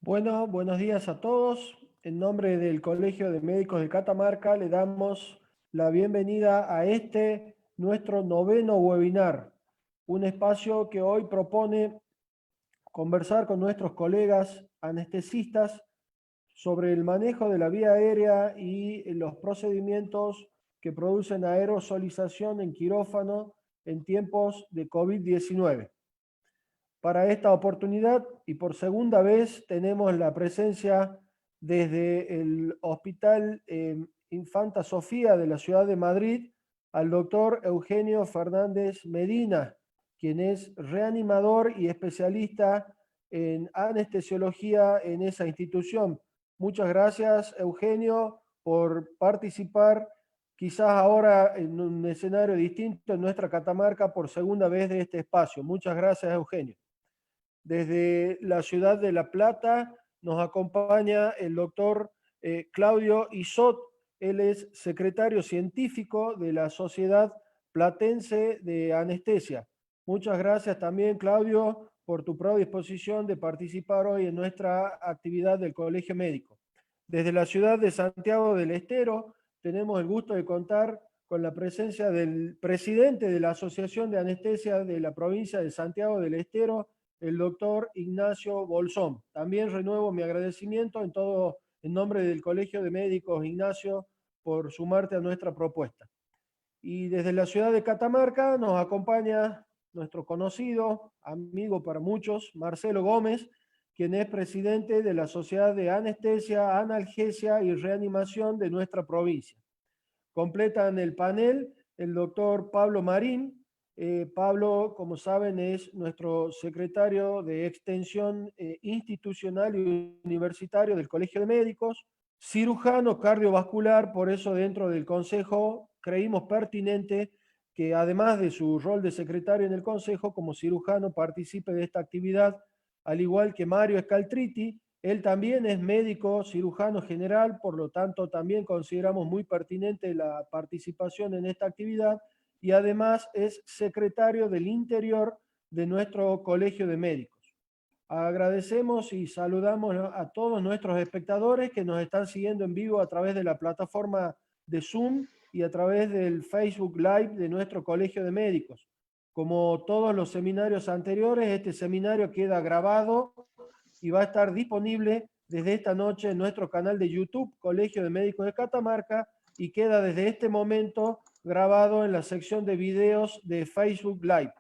Bueno, buenos días a todos. En nombre del Colegio de Médicos de Catamarca le damos la bienvenida a nuestro noveno webinar, un espacio que hoy propone conversar con nuestros colegas anestesistas sobre el manejo de la vía aérea y los procedimientos que producen aerosolización en quirófano en tiempos de COVID-19. Para esta oportunidad y por segunda vez tenemos la presencia desde el Hospital Infanta Sofía de la ciudad de Madrid al doctor Eugenio Fernández Medina, quien es reanimador y especialista en anestesiología en esa institución. Muchas gracias, Eugenio, por participar quizás ahora en un escenario distinto en nuestra Catamarca por segunda vez de este espacio. Muchas gracias, Eugenio. Desde la ciudad de La Plata nos acompaña el doctor Claudio Isot. Él es secretario científico de la Sociedad Platense de Anestesia. Muchas gracias también, Claudio, por tu predisposición de participar hoy en nuestra actividad del Colegio Médico. Desde la ciudad de Santiago del Estero tenemos el gusto de contar con la presencia del presidente de la Asociación de Anestesia de la provincia de Santiago del Estero, el doctor Ignacio Bolsón. También renuevo mi agradecimiento en nombre del Colegio de Médicos, Ignacio, por sumarte a nuestra propuesta. Y desde la ciudad de Catamarca nos acompaña nuestro conocido, amigo para muchos, Marcelo Gómez, quien es presidente de la Sociedad de Anestesia, Analgesia y Reanimación de nuestra provincia. Completan el panel el doctor Pablo Marín. Pablo, como saben, es nuestro secretario de Extensión Institucional y Universitario del Colegio de Médicos, cirujano cardiovascular. Por eso dentro del Consejo creímos pertinente que además de su rol de secretario en el Consejo, como cirujano participe de esta actividad, al igual que Mario Scaltriti. Él también es médico cirujano general, por lo tanto también consideramos muy pertinente la participación en esta actividad, y además es secretario del Interior de nuestro Colegio de Médicos. Agradecemos y saludamos a todos nuestros espectadores que nos están siguiendo en vivo a través de la plataforma de Zoom y a través del Facebook Live de nuestro Colegio de Médicos. Como todos los seminarios anteriores, este seminario queda grabado y va a estar disponible desde esta noche en nuestro canal de YouTube, Colegio de Médicos de Catamarca, y queda desde este momento grabado en la sección de videos de Facebook Live.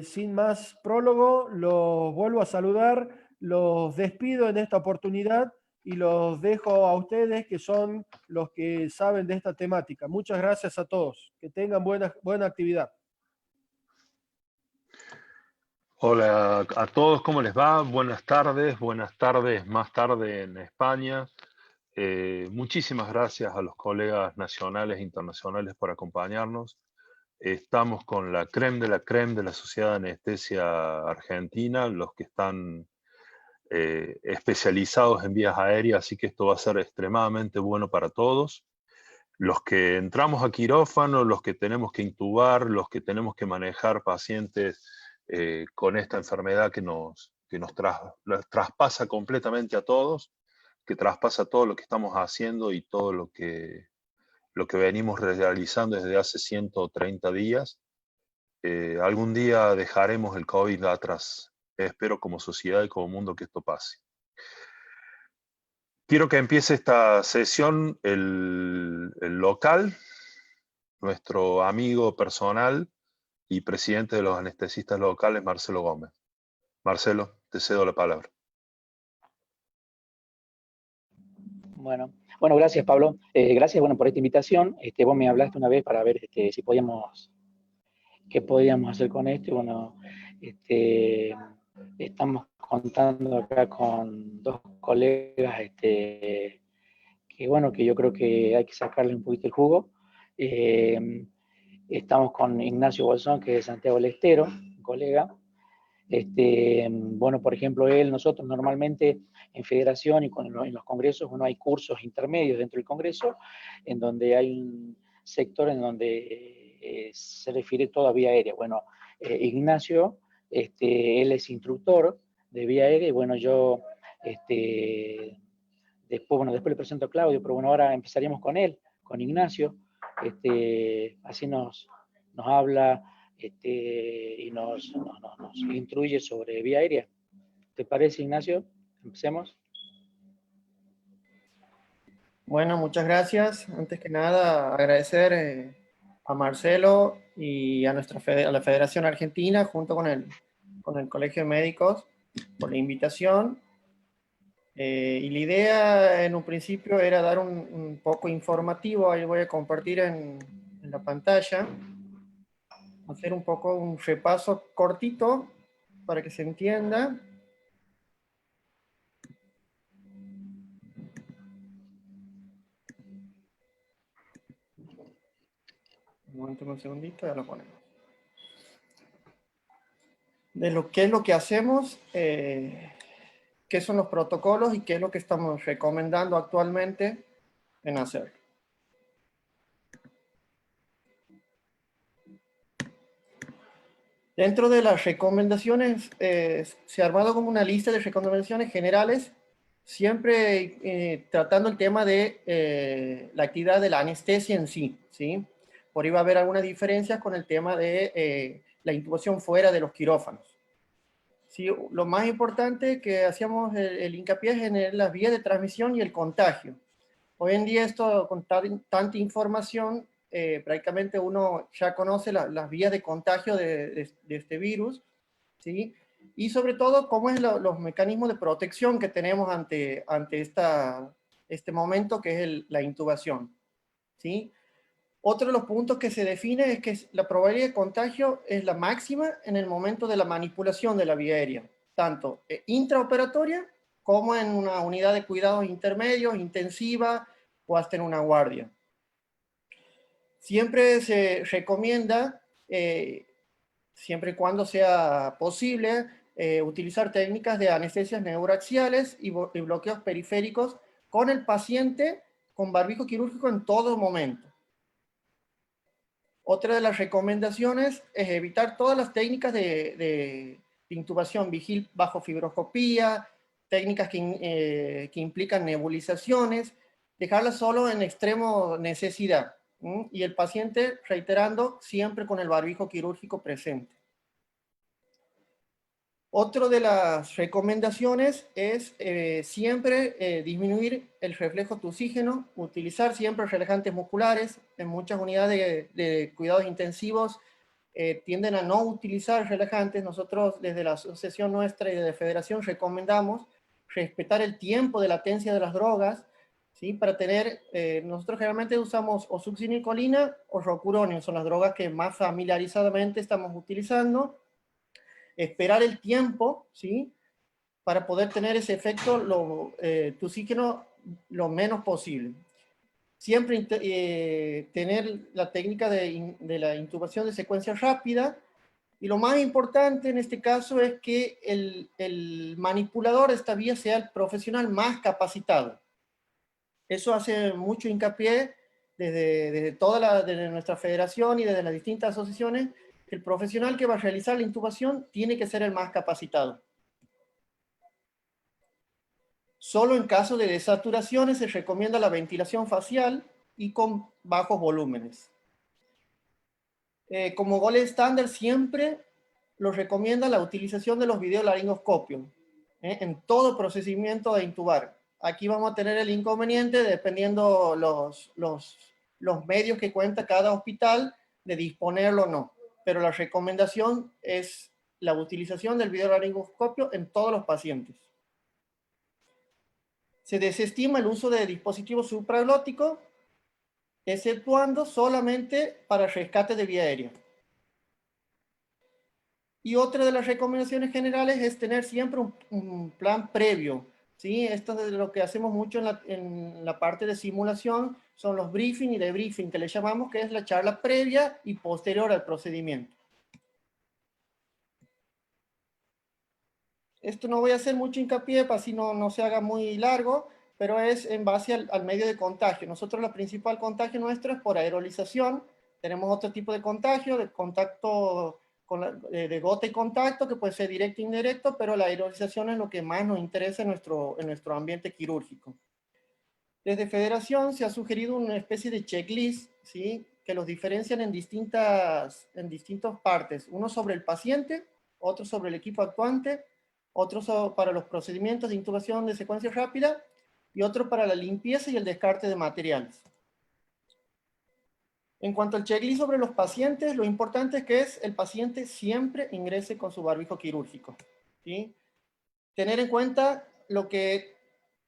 Sin más prólogo, los vuelvo a saludar, los despido en esta oportunidad y los dejo a ustedes, que son los que saben de esta temática. Muchas gracias a todos. Que tengan buena actividad. Hola a todos, ¿cómo les va? Buenas tardes más tarde en España. Muchísimas gracias a los colegas nacionales e internacionales por acompañarnos. Estamos con la crème de la Sociedad de Anestesia Argentina, los que están especializados en vías aéreas, así que esto va a ser extremadamente bueno para todos. Los que entramos a quirófano, los que tenemos que intubar, los que tenemos que manejar pacientes con esta enfermedad que nos traspasa completamente a todos, que traspasa todo lo que estamos haciendo y todo lo que venimos realizando desde hace 130 días. Algún día dejaremos el COVID atrás. Espero como sociedad y como mundo que esto pase. Quiero que empiece esta sesión el local, nuestro amigo personal y presidente de los anestesistas locales, Marcelo Gómez. Marcelo, te cedo la palabra. Bueno, gracias, Pablo. Gracias, por esta invitación. Vos me hablaste una vez para ver si podíamos, qué podíamos hacer con esto. Estamos contando acá con dos colegas que yo creo que hay que sacarle un poquito el jugo. Estamos con Ignacio Bolsón, que es de Santiago del Estero, un colega. Por ejemplo, nosotros normalmente en federación y en los congresos, hay cursos intermedios dentro del congreso, en donde hay un sector en donde se refiere todo a vía aérea. Ignacio, él es instructor de vía aérea, y yo Después, bueno, después le presento a Claudio, pero bueno, ahora empezaríamos con él, con Ignacio. Así nos habla y nos instruye sobre vía aérea. ¿Te parece, Ignacio? Empecemos. Bueno, muchas gracias. Antes que nada, agradecer a Marcelo y a a la Federación Argentina, junto con el Colegio de Médicos, por la invitación. Y la idea en un principio era dar un poco informativo, ahí voy a compartir en la pantalla, hacer un poco un repaso cortito para que se entienda. Un segundito, ya lo ponemos. De lo que es lo que hacemos, qué son los protocolos y qué es lo que estamos recomendando actualmente en hacer. Dentro de las recomendaciones, se ha armado como una lista de recomendaciones generales, siempre tratando el tema de la actividad de la anestesia en sí, ¿sí? Por ahí va a haber algunas diferencias con el tema de la intubación fuera de los quirófanos. Sí, lo más importante que hacíamos el hincapié es en las vías de transmisión y el contagio. Hoy en día esto, con tanta información, prácticamente uno ya conoce las vías de contagio de este virus, ¿sí? Y sobre todo, cómo es los mecanismos de protección que tenemos ante este momento que es la intubación, ¿sí? Otro de los puntos que se define es que la probabilidad de contagio es la máxima en el momento de la manipulación de la vía aérea, tanto intraoperatoria como en una unidad de cuidados intermedios, intensiva o hasta en una guardia. Siempre se recomienda, siempre y cuando sea posible, utilizar técnicas de anestesias neuroaxiales y bloqueos periféricos con el paciente con barbijo quirúrgico en todo momento. Otra de las recomendaciones es evitar todas las técnicas de intubación vigil bajo fibroscopía, técnicas que implican nebulizaciones, dejarlas solo en extremo necesidad. Y el paciente, reiterando, siempre con el barbijo quirúrgico presente. Otra de las recomendaciones es siempre disminuir el reflejo tusígeno, utilizar siempre relajantes musculares. En muchas unidades de cuidados intensivos tienden a no utilizar relajantes. Nosotros desde la asociación nuestra y de la federación recomendamos respetar el tiempo de latencia de las drogas, ¿sí? Para tener, nosotros generalmente usamos o succinilcolina o rocuronio, son las drogas que más familiarizadamente estamos utilizando. Esperar el tiempo, ¿sí? Para poder tener ese efecto tusígeno lo menos posible. Siempre tener la técnica de la intubación de secuencia rápida. Y lo más importante en este caso es que el manipulador de esta vía sea el profesional más capacitado. Eso hace mucho hincapié desde nuestra federación y desde las distintas asociaciones. El profesional que va a realizar la intubación tiene que ser el más capacitado. Solo en caso de desaturaciones se recomienda la ventilación facial y con bajos volúmenes. Como gol estándar siempre lo recomienda la utilización de los videolaringoscopios en todo procedimiento de intubar. Aquí vamos a tener el inconveniente, dependiendo los medios que cuenta cada hospital, de disponerlo o no. Pero la recomendación es la utilización del videolaringoscopio en todos los pacientes. Se desestima el uso de dispositivos supraglóticos, exceptuando solamente para rescate de vía aérea. Y otra de las recomendaciones generales es tener siempre un plan previo, ¿sí? Esto es lo que hacemos mucho en la parte de simulación, son los briefing y debriefing que le llamamos, que es la charla previa y posterior al procedimiento. Esto no voy a hacer mucho hincapié para así no se haga muy largo, pero es en base al medio de contagio. Nosotros la principal contagio nuestro es por aerolización. Tenemos otro tipo de contagio, de contacto de gota y contacto, que puede ser directo e indirecto, pero la aerolización es lo que más nos interesa en nuestro ambiente quirúrgico. Desde Federación se ha sugerido una especie de checklist, ¿sí?, que los diferencian en distintas partes. Uno sobre el paciente, otro sobre el equipo actuante, otro para los procedimientos de intubación de secuencia rápida y otro para la limpieza y el descarte de materiales. En cuanto al checklist sobre los pacientes, lo importante es que el paciente siempre ingrese con su barbijo quirúrgico, ¿sí? Tener en cuenta lo que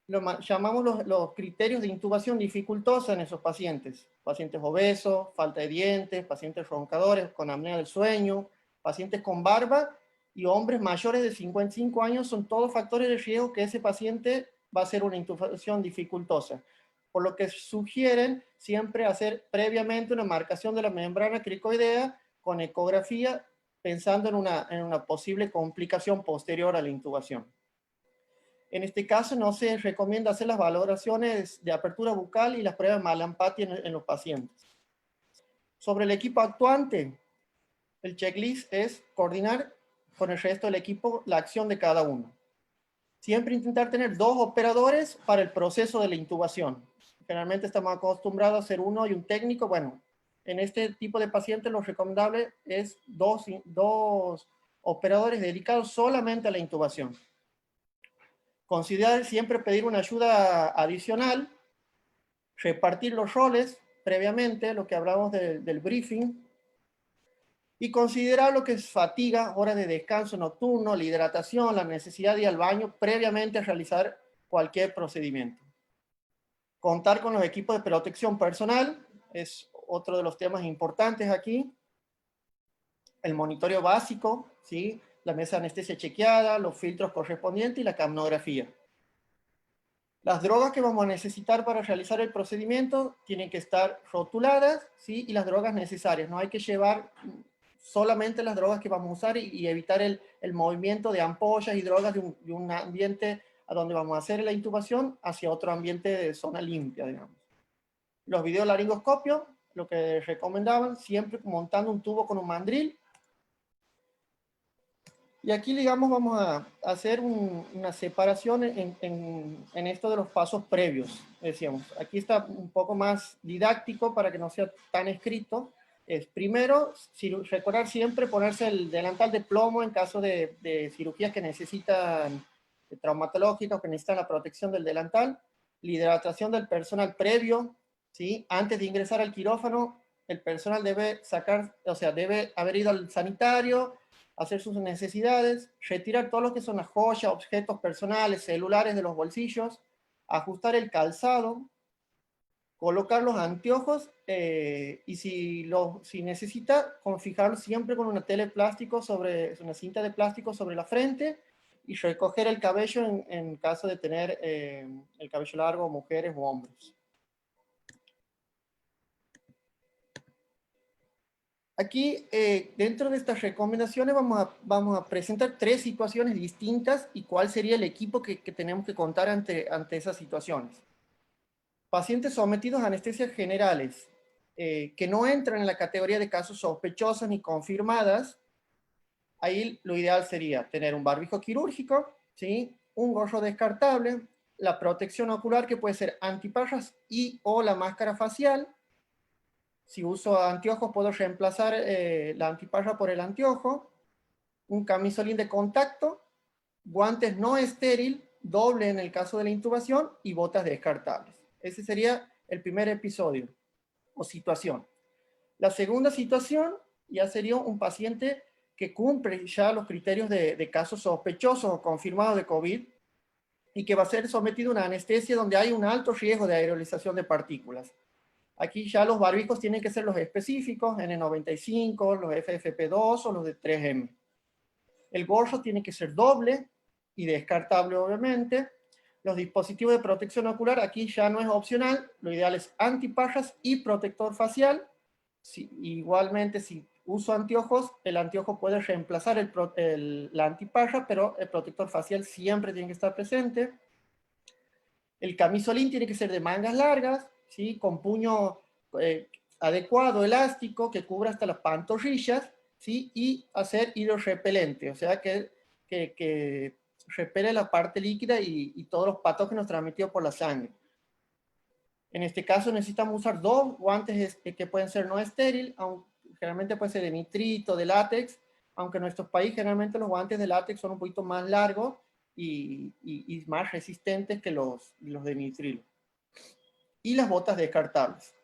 llamamos los criterios de intubación dificultosa en esos pacientes. Pacientes obesos, falta de dientes, pacientes roncadores con apnea del sueño, pacientes con barba y hombres mayores de 55 años son todos factores de riesgo que ese paciente va a hacer una intubación dificultosa. Por lo que sugieren siempre hacer previamente una marcación de la membrana cricoidea con ecografía, pensando en una posible complicación posterior a la intubación. En este caso no se recomienda hacer las valoraciones de apertura bucal y las pruebas de Mallampati en los pacientes. Sobre el equipo actuante, el checklist es coordinar con el resto del equipo la acción de cada uno. Siempre intentar tener 2 operadores para el proceso de la intubación. Generalmente estamos acostumbrados a hacer uno y un técnico. Bueno, en este tipo de pacientes lo recomendable es dos operadores dedicados solamente a la intubación. Considerar siempre pedir una ayuda adicional, repartir los roles previamente, lo que hablamos del briefing, y considerar lo que es fatiga, horas de descanso nocturno, la hidratación, la necesidad de ir al baño previamente a realizar cualquier procedimiento. Contar con los equipos de protección personal es otro de los temas importantes aquí. El monitoreo básico, ¿sí?, la mesa de anestesia chequeada, los filtros correspondientes y la capnografía. Las drogas que vamos a necesitar para realizar el procedimiento tienen que estar rotuladas, ¿sí?, y las drogas necesarias. No hay que llevar solamente las drogas que vamos a usar y evitar el movimiento de ampollas y drogas de un ambiente a donde vamos a hacer la intubación hacia otro ambiente de zona limpia, digamos. Los videolaringoscopios, lo que recomendaban, siempre montando un tubo con un mandril. Y aquí, digamos, vamos a hacer una separación en esto de los pasos previos, decíamos. Aquí está un poco más didáctico para que no sea tan escrito. Es primero, recordar siempre ponerse el delantal de plomo en caso de cirugías que necesitan, traumatológicas, que necesitan la protección del delantal. La hidratación del personal previo, ¿sí? Antes de ingresar al quirófano, el personal debe debe haber ido al sanitario, hacer sus necesidades, retirar todo lo que son las joyas, objetos personales, celulares de los bolsillos, ajustar el calzado, colocar los anteojos y si necesita, fijarlo siempre con una una cinta de plástico sobre la frente y recoger el cabello en caso de tener el cabello largo, mujeres o hombres. Aquí, dentro de estas recomendaciones, vamos a presentar 3 situaciones distintas y cuál sería el equipo que tenemos que contar ante esas situaciones. Pacientes sometidos a anestesias generales que no entran en la categoría de casos sospechosos ni confirmadas, ahí lo ideal sería tener un barbijo quirúrgico, ¿sí?, un gorro descartable, la protección ocular que puede ser antiparras y o la máscara facial. Si uso anteojos, puedo reemplazar la antiparra por el anteojo, un camisolín de contacto, guantes no estéril, doble en el caso de la intubación, y botas descartables. Ese sería el primer episodio o situación. La segunda situación ya sería un paciente que cumple ya los criterios de casos sospechosos o confirmados de COVID y que va a ser sometido a una anestesia donde hay un alto riesgo de aerolización de partículas. Aquí ya los barbijos tienen que ser los específicos, N95, los FFP2 o los de 3M. El gorro tiene que ser doble y descartable, obviamente. Los dispositivos de protección ocular, aquí ya no es opcional. Lo ideal es antiparras y protector facial. Igualmente, si uso anteojos, el anteojo puede reemplazar la antiparra, pero el protector facial siempre tiene que estar presente. El camisolín tiene que ser de mangas largas, ¿sí?, con puño adecuado, elástico, que cubra hasta las pantorrillas, ¿sí? Y hacer hidrorrepelente, o sea que repele la parte líquida y todos los patógenos transmitidos por la sangre. En este caso necesitamos usar 2 guantes que pueden ser no estéril, generalmente puede ser de nitrito, de látex, aunque en nuestros países generalmente los guantes de látex son un poquito más largos y más resistentes que los de nitrilo. Y las botas descartables.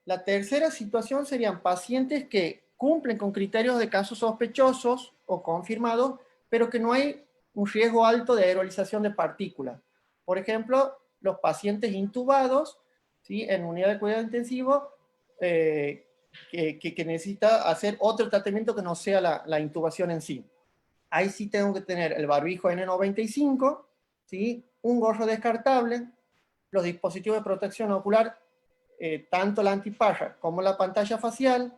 La tercera situación serían pacientes que cumplen con criterios de casos sospechosos o confirmados, pero que no hay un riesgo alto de aerolización de partículas. Por ejemplo, los pacientes intubados, ¿sí? En unidad de cuidado intensivo, que necesita hacer otro tratamiento que no sea la intubación en sí. Ahí sí tengo que tener el barbijo N95, ¿sí? Un gorro descartable, los dispositivos de protección ocular, tanto la antiparra como la pantalla facial,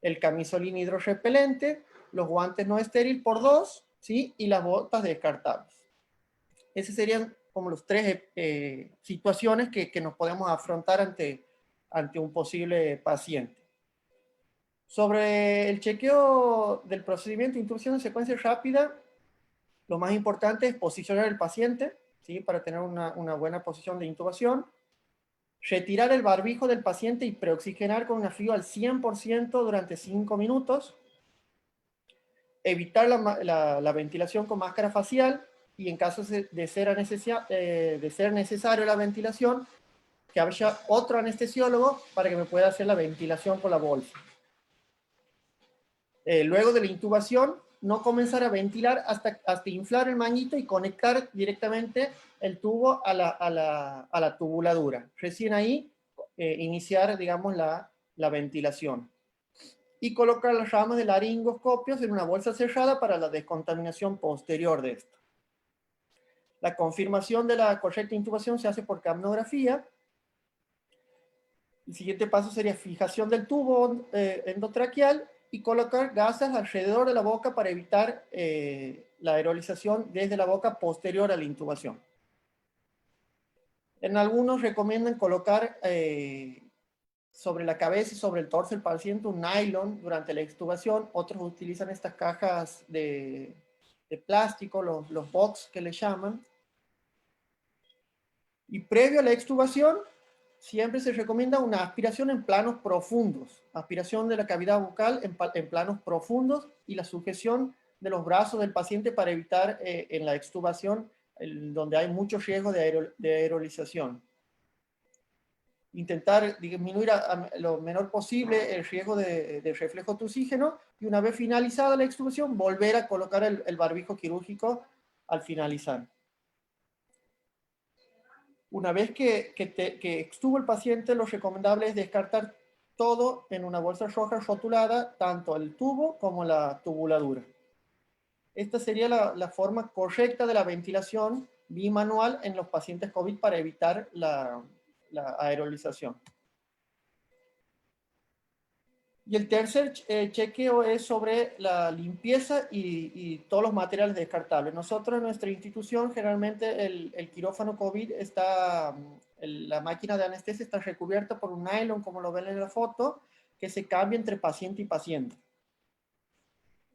el camisolín hidrorrepelente, los guantes no estéril por 2, ¿sí? Y las botas descartables. Esas serían como las 3 situaciones que nos podemos afrontar ante un posible paciente. Sobre el chequeo del procedimiento de intubación en secuencia rápida, lo más importante es posicionar el paciente, ¿sí? Para tener una buena posición de intubación. Retirar el barbijo del paciente y preoxigenar con una frío al 100% durante 5 minutos. Evitar la ventilación con máscara facial y en caso de ser necesario la ventilación, que haya otro anestesiólogo para que me pueda hacer la ventilación con la bolsa. Luego de la intubación, no comenzar a ventilar hasta inflar el manguito y conectar directamente el tubo a la tubuladura. Recién ahí iniciar, digamos, la ventilación. Y colocar las ramas de laringoscopios en una bolsa cerrada para la descontaminación posterior de esto. La confirmación de la correcta intubación se hace por capnografía. El siguiente paso sería fijación del tubo endotraqueal y colocar gasas alrededor de la boca para evitar la aerolización desde la boca posterior a la intubación. En algunos recomiendan colocar sobre la cabeza y sobre el torso del paciente un nylon durante la extubación. Otros utilizan estas cajas de plástico, los box que le llaman. Y previo a la extubación, siempre se recomienda una aspiración en planos profundos, aspiración de la cavidad bucal en planos profundos y la sujeción de los brazos del paciente para evitar en la extubación donde hay mucho riesgo de aerolización. Intentar disminuir a lo menor posible el riesgo de reflejo de oxígeno y una vez finalizada la extubación volver a colocar el barbijo quirúrgico al finalizar. Una vez que extuvo el paciente, lo recomendable es descartar todo en una bolsa roja rotulada, tanto el tubo como la tubuladura. Esta sería la forma correcta de la ventilación bimanual en los pacientes COVID para evitar la aerolización. Y el tercer chequeo es sobre la limpieza y todos los materiales descartables. Nosotros en nuestra institución generalmente el quirófano COVID la máquina de anestesia está recubierta por un nylon, como lo ven en la foto, que se cambia entre paciente y paciente.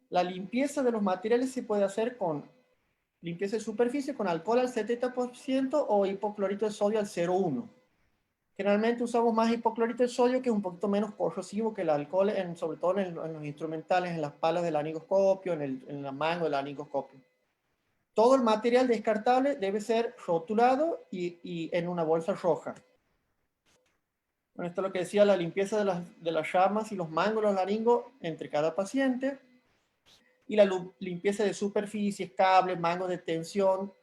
La limpieza de los materiales se puede hacer con limpieza de superficie con alcohol al 70% o hipoclorito de sodio al 0,1. Generalmente usamos más hipoclorito de sodio, que es un poquito menos corrosivo que el alcohol, sobre todo en los instrumentales, en las palas del laringoscopio, en la mano del laringoscopio. Todo el material descartable debe ser rotulado y en una bolsa roja. Bueno, esto es lo que decía, la limpieza de las ramas y los mangos de los laringos entre cada paciente. Y la limpieza de superficies, cables, mangos de tensión.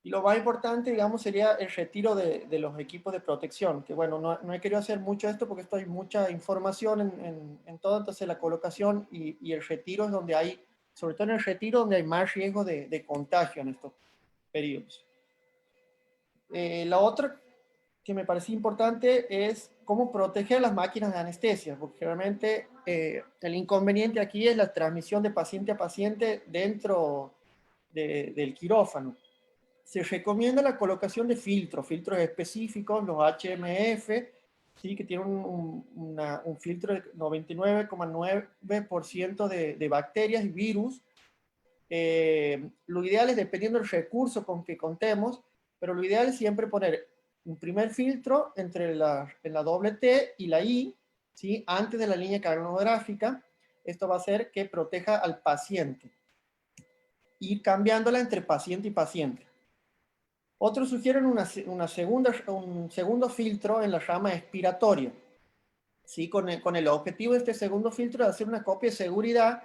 Y lo más importante, digamos, sería el retiro de los equipos de protección, que bueno, no he querido hacer mucho esto porque esto hay mucha información en todo, entonces la colocación y el retiro es donde hay, sobre todo en el retiro, donde hay más riesgo de contagio en estos periodos. La otra que me parecía importante es cómo proteger las máquinas de anestesia, porque generalmente el inconveniente aquí es la transmisión de paciente a paciente dentro del quirófano. Se recomienda la colocación de filtros específicos, los HMF, ¿sí? Que tiene un filtro de 99,9% de bacterias y virus. Lo ideal es, dependiendo del recurso con que contemos, pero lo ideal es siempre poner un primer filtro entre en la doble T y la I, ¿sí? Antes de la línea carbono-gráfica. Esto va a hacer que proteja al paciente. Y cambiándola entre paciente y paciente. Otros sugieren un segundo filtro en la rama expiratoria, ¿sí? Con el objetivo de este segundo filtro de hacer una copia de seguridad,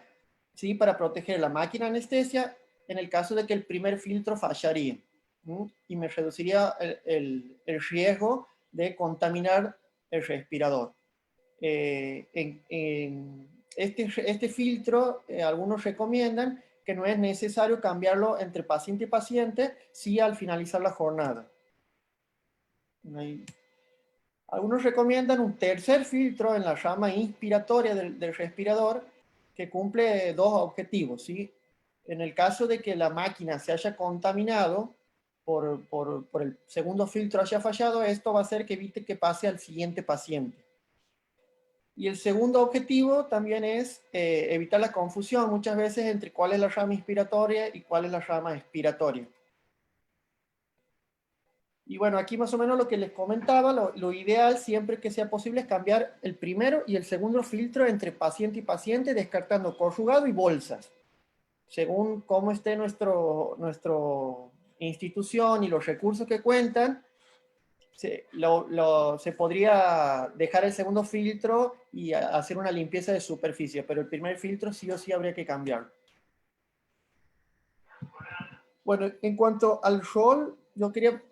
¿sí? Para proteger la máquina anestesia en el caso de que el primer filtro fallaría, ¿sí? Y me reduciría el riesgo de contaminar el respirador. Este filtro, algunos recomiendan que no es necesario cambiarlo entre paciente y paciente, sí al finalizar la jornada. Algunos recomiendan un tercer filtro en la rama inspiratoria del respirador que cumple dos objetivos, ¿sí? En el caso de que la máquina se haya contaminado por el segundo filtro haya fallado, esto va a hacer que evite que pase al siguiente paciente. Y el segundo objetivo también es evitar la confusión muchas veces entre cuál es la rama inspiratoria y cuál es la rama expiratoria. Y bueno, aquí más o menos lo que les comentaba, lo ideal siempre que sea posible es cambiar el primero y el segundo filtro entre paciente y paciente, descartando conjugado y bolsas. Según cómo esté nuestra institución y los recursos que cuentan, se podría dejar el segundo filtro y hacer una limpieza de superficie, pero el primer filtro sí o sí habría que cambiarlo. Bueno, en cuanto al rol, yo quería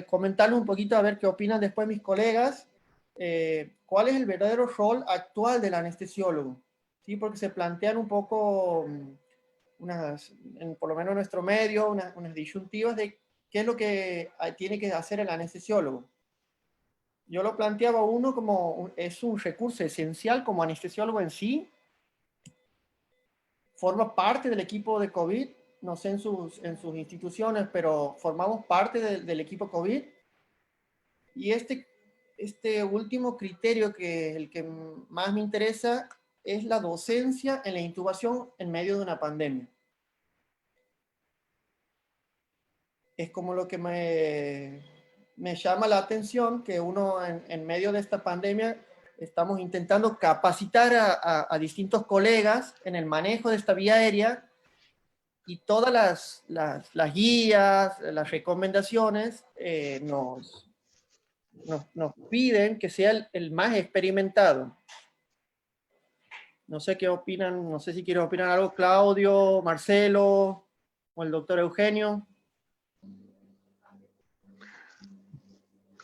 comentarles un poquito a ver qué opinan después mis colegas. ¿Cuál es el verdadero rol actual del anestesiólogo? ¿Sí? Porque se plantean un poco, por lo menos en nuestro medio, unas disyuntivas de qué es lo que tiene que hacer el anestesiólogo. Yo lo planteaba uno como es un recurso esencial como anestesiólogo en sí, forma parte del equipo de COVID, no sé en sus instituciones, pero formamos parte del equipo COVID. Y este último criterio, que es el que más me interesa, es la docencia en la intubación en medio de una pandemia. Es como lo que me llama la atención, que uno en medio de esta pandemia estamos intentando capacitar a distintos colegas en el manejo de esta vía aérea, y todas las guías, las recomendaciones nos piden que sea el más experimentado. No sé qué opinan, no sé si quieren opinar algo Claudio, Marcelo o el doctor Eugenio.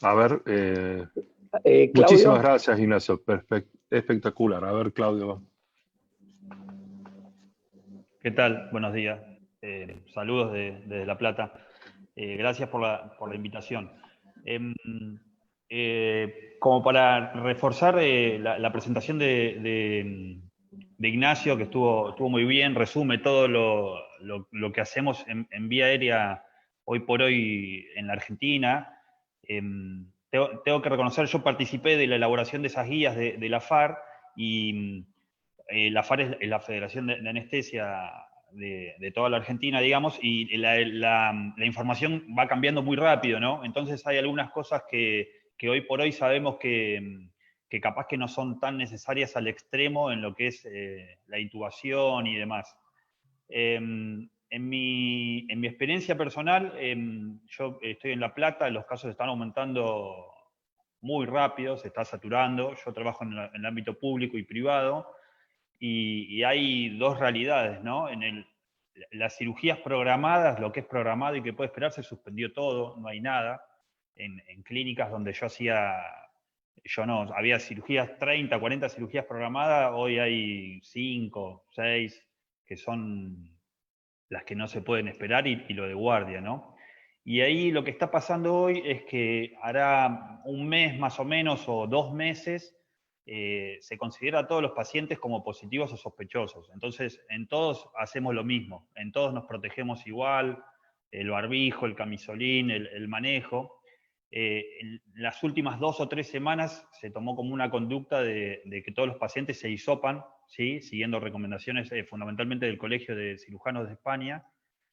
A ver, Claudio. muchísimas gracias, Ignacio. Espectacular. A ver, Claudio. ¿Qué tal? Buenos días. Saludos desde La Plata. Gracias por la invitación. Como para reforzar la presentación de Ignacio, que estuvo muy bien, resume todo lo que hacemos en vía aérea hoy por hoy en la Argentina. Tengo que reconocer, yo participé de la elaboración de esas guías de la FAR, y la FAR es la Federación de Anestesia de toda la Argentina, digamos, y la información va cambiando muy rápido, ¿no? Entonces hay algunas cosas que hoy por hoy sabemos que capaz que no son tan necesarias al extremo en lo que es la intubación y demás. En mi experiencia personal, yo estoy en La Plata, los casos están aumentando muy rápido, se está saturando. Yo trabajo en el ámbito público y privado, y hay dos realidades, ¿no? Las cirugías programadas, lo que es programado y que puede esperar, se suspendió todo, no hay nada. En clínicas donde había cirugías, 30, 40 cirugías programadas, hoy hay 5, 6, que son las que no se pueden esperar, y lo de guardia, ¿no? Y ahí lo que está pasando hoy es que hará un mes más o menos, o 2 meses, se considera a todos los pacientes como positivos o sospechosos. Entonces, en todos hacemos lo mismo, en todos nos protegemos igual, el barbijo, el camisolín, el manejo. En las últimas 2 o 3 semanas se tomó como una conducta de que todos los pacientes se hisopan, ¿sí? Siguiendo recomendaciones fundamentalmente del Colegio de Cirujanos de España.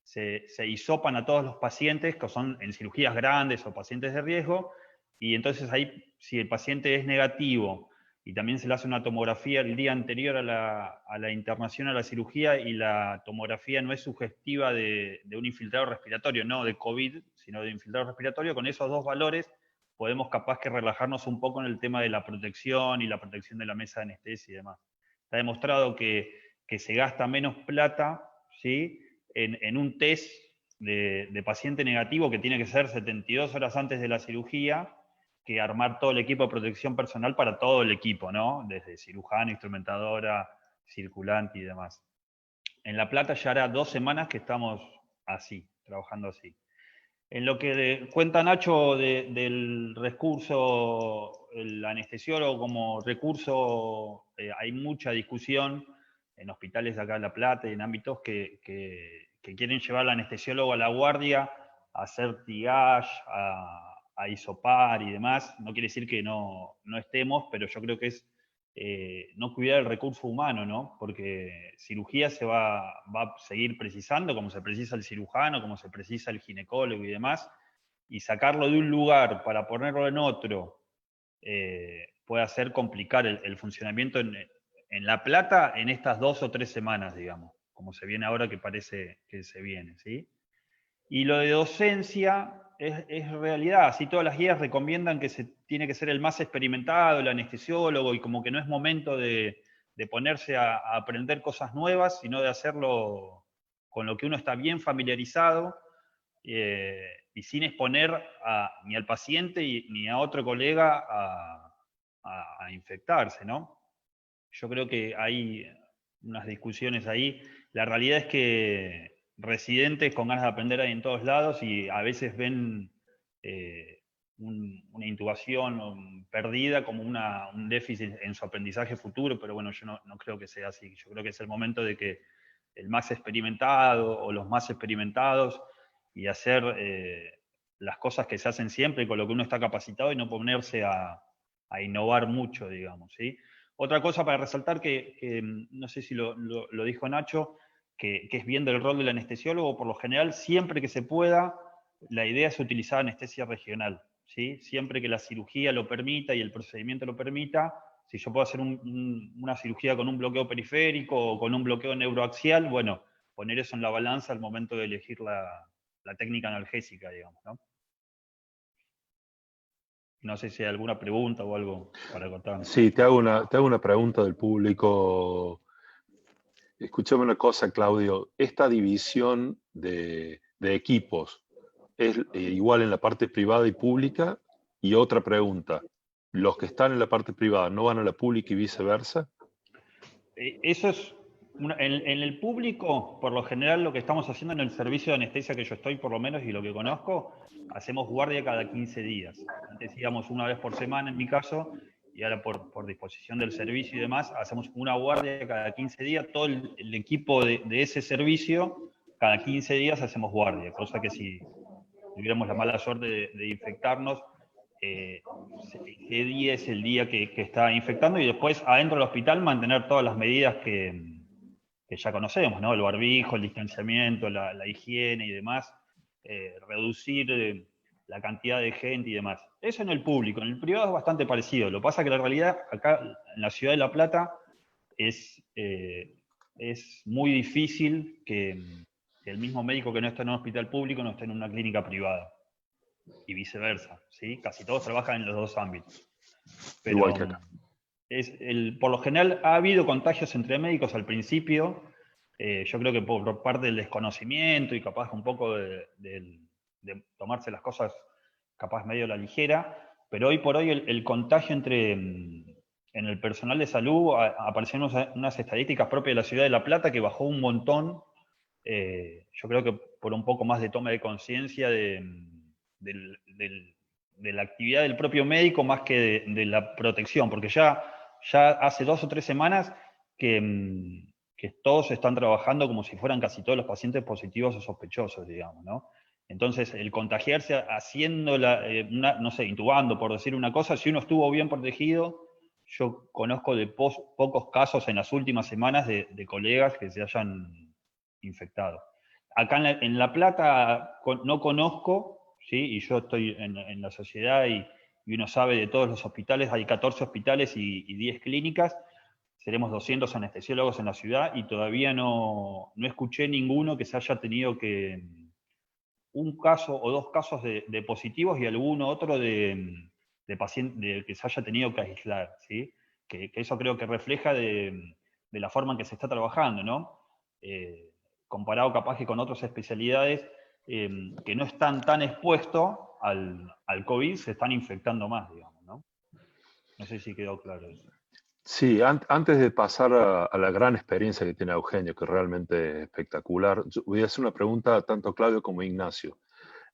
Se hisopan a todos los pacientes que son en cirugías grandes o pacientes de riesgo, y entonces ahí, si el paciente es negativo y también se le hace una tomografía el día anterior a la internación a la cirugía, y la tomografía no es sugestiva de un infiltrado respiratorio, no de COVID, sino de infiltrado respiratorio, con esos 2 valores podemos capaz que relajarnos un poco en el tema de la protección y la protección de la mesa de anestesia y demás. Está demostrado que se gasta menos plata, ¿sí?, en un test de paciente negativo que tiene que ser 72 horas antes de la cirugía, que armar todo el equipo de protección personal para todo el equipo, ¿no? Desde cirujano, instrumentadora, circulante y demás. En La Plata ya hará 2 semanas que estamos así, trabajando así. En lo que cuenta Nacho del recurso, el anestesiólogo como recurso, hay mucha discusión en hospitales de acá de La Plata y en ámbitos que quieren llevar al anestesiólogo a la guardia, a hacer triage, a hisopar y demás. No quiere decir que no estemos, pero yo creo que es no cuidar el recurso humano, ¿no? Porque cirugía se va a seguir precisando, como se precisa el cirujano, como se precisa el ginecólogo y demás, y sacarlo de un lugar para ponerlo en otro puede hacer complicar el funcionamiento en La Plata en estas 2 o 3 semanas, digamos, como se viene ahora, que parece que se viene, ¿sí? Y lo de docencia es realidad. Así todas las guías recomiendan que se tiene que ser el más experimentado, el anestesiólogo, y como que no es momento de ponerse a aprender cosas nuevas, sino de hacerlo con lo que uno está bien familiarizado, y sin exponer ni al paciente ni a otro colega a infectarse, ¿no? Yo creo que hay unas discusiones ahí. La realidad es que residentes con ganas de aprender hay en todos lados, y a veces ven una intubación perdida como un déficit en su aprendizaje futuro, pero bueno, yo no creo que sea así. Yo creo que es el momento de que el más experimentado o los más experimentados, y hacer las cosas que se hacen siempre con lo que uno está capacitado, y no ponerse a innovar mucho, digamos, ¿sí? Otra cosa para resaltar que no sé si lo dijo Nacho, que es bien del rol del anestesiólogo. Por lo general, siempre que se pueda, la idea es utilizar anestesia regional, ¿sí? Siempre que la cirugía lo permita y el procedimiento lo permita. Si yo puedo hacer una cirugía con un bloqueo periférico o con un bloqueo neuroaxial, bueno, poner eso en la balanza al momento de elegir la técnica analgésica, digamos, ¿no? No sé si hay alguna pregunta o algo para contar. Sí, te hago una pregunta del público. Escúchame una cosa, Claudio. ¿Esta división de equipos es igual en la parte privada y pública? Y otra pregunta, ¿los que están en la parte privada no van a la pública y viceversa? Eso es, en el público, por lo general, lo que estamos haciendo en el servicio de anestesia que yo estoy, por lo menos, y lo que conozco, hacemos guardia cada 15 días. Antes íbamos una vez por semana, en mi caso, y ahora por disposición del servicio y demás, hacemos una guardia cada 15 días. Todo el equipo de ese servicio, cada 15 días hacemos guardia, cosa que si tuviéramos la mala suerte de infectarnos, qué día es el día que está infectando, y después adentro del hospital mantener todas las medidas que ya conocemos, ¿no? El barbijo, el distanciamiento, la higiene y demás, reducir la cantidad de gente y demás. Eso en el público. En el privado es bastante parecido. Lo que pasa es que la realidad acá en la ciudad de La Plata es muy difícil que el mismo médico que no está en un hospital público no esté en una clínica privada, y viceversa, ¿sí? Casi todos trabajan en los 2 ámbitos. Pero Igual que acá. por lo general ha habido contagios entre médicos al principio. Yo creo que por parte del desconocimiento y capaz un poco de tomarse las cosas capaz medio a la ligera, pero hoy por hoy el contagio en el personal de salud, aparecieron unas estadísticas propias de la ciudad de La Plata que bajó un montón. Yo creo que por un poco más de toma de conciencia de la actividad del propio médico, más que de la protección, porque ya hace 2 o 3 semanas que todos están trabajando como si fueran casi todos los pacientes positivos o sospechosos, digamos, ¿no? Entonces, el contagiarse haciendo no sé, intubando, por decir una cosa, si uno estuvo bien protegido, yo conozco de pocos casos en las últimas semanas de colegas que se hayan infectado. Acá en La Plata no conozco, ¿sí? Y yo estoy en la sociedad y uno sabe de todos los hospitales, hay 14 hospitales y 10 clínicas, seremos 200 anestesiólogos en la ciudad y todavía no escuché ninguno que se haya tenido un caso o dos casos de positivos y alguno otro de paciente que se haya tenido que aislar, ¿sí? Que eso creo que refleja de la forma en que se está trabajando, ¿no? Comparado capaz que con otras especialidades que no están tan expuestos al COVID, se están infectando más, digamos, ¿no? No sé si quedó claro eso. Sí, antes de pasar a la gran experiencia que tiene Eugenio, que realmente es espectacular, yo voy a hacer una pregunta tanto a Claudio como a Ignacio.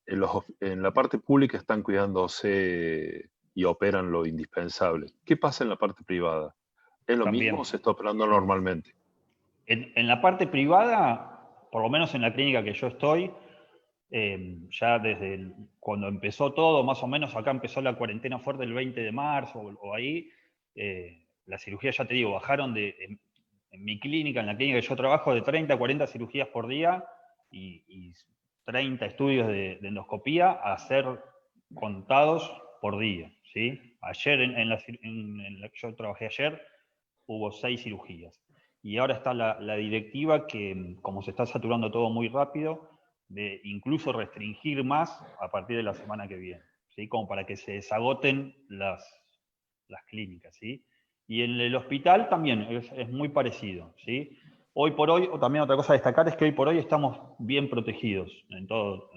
En la parte pública están cuidándose y operan lo indispensable. ¿Qué pasa en la parte privada? ¿Es lo También. mismo o se está operando normalmente? En la parte privada, por lo menos en la clínica que yo estoy, ya desde cuando empezó todo, más o menos acá empezó la cuarentena fuerte el 20 de marzo o ahí, las cirugías, ya te digo, bajaron en mi clínica, en la clínica que yo trabajo, de 30 a 40 cirugías por día y 30 estudios de endoscopía a ser contados por día, ¿sí? Ayer, en la que yo trabajé ayer, hubo 6 cirugías. Y ahora está la directiva que, como se está saturando todo muy rápido, de incluso restringir más a partir de la semana que viene, ¿sí? Como para que se desagoten las clínicas, ¿sí? Y en el hospital también es muy parecido, ¿sí? Hoy por hoy, o también otra cosa a destacar es que hoy por hoy estamos bien protegidos en todo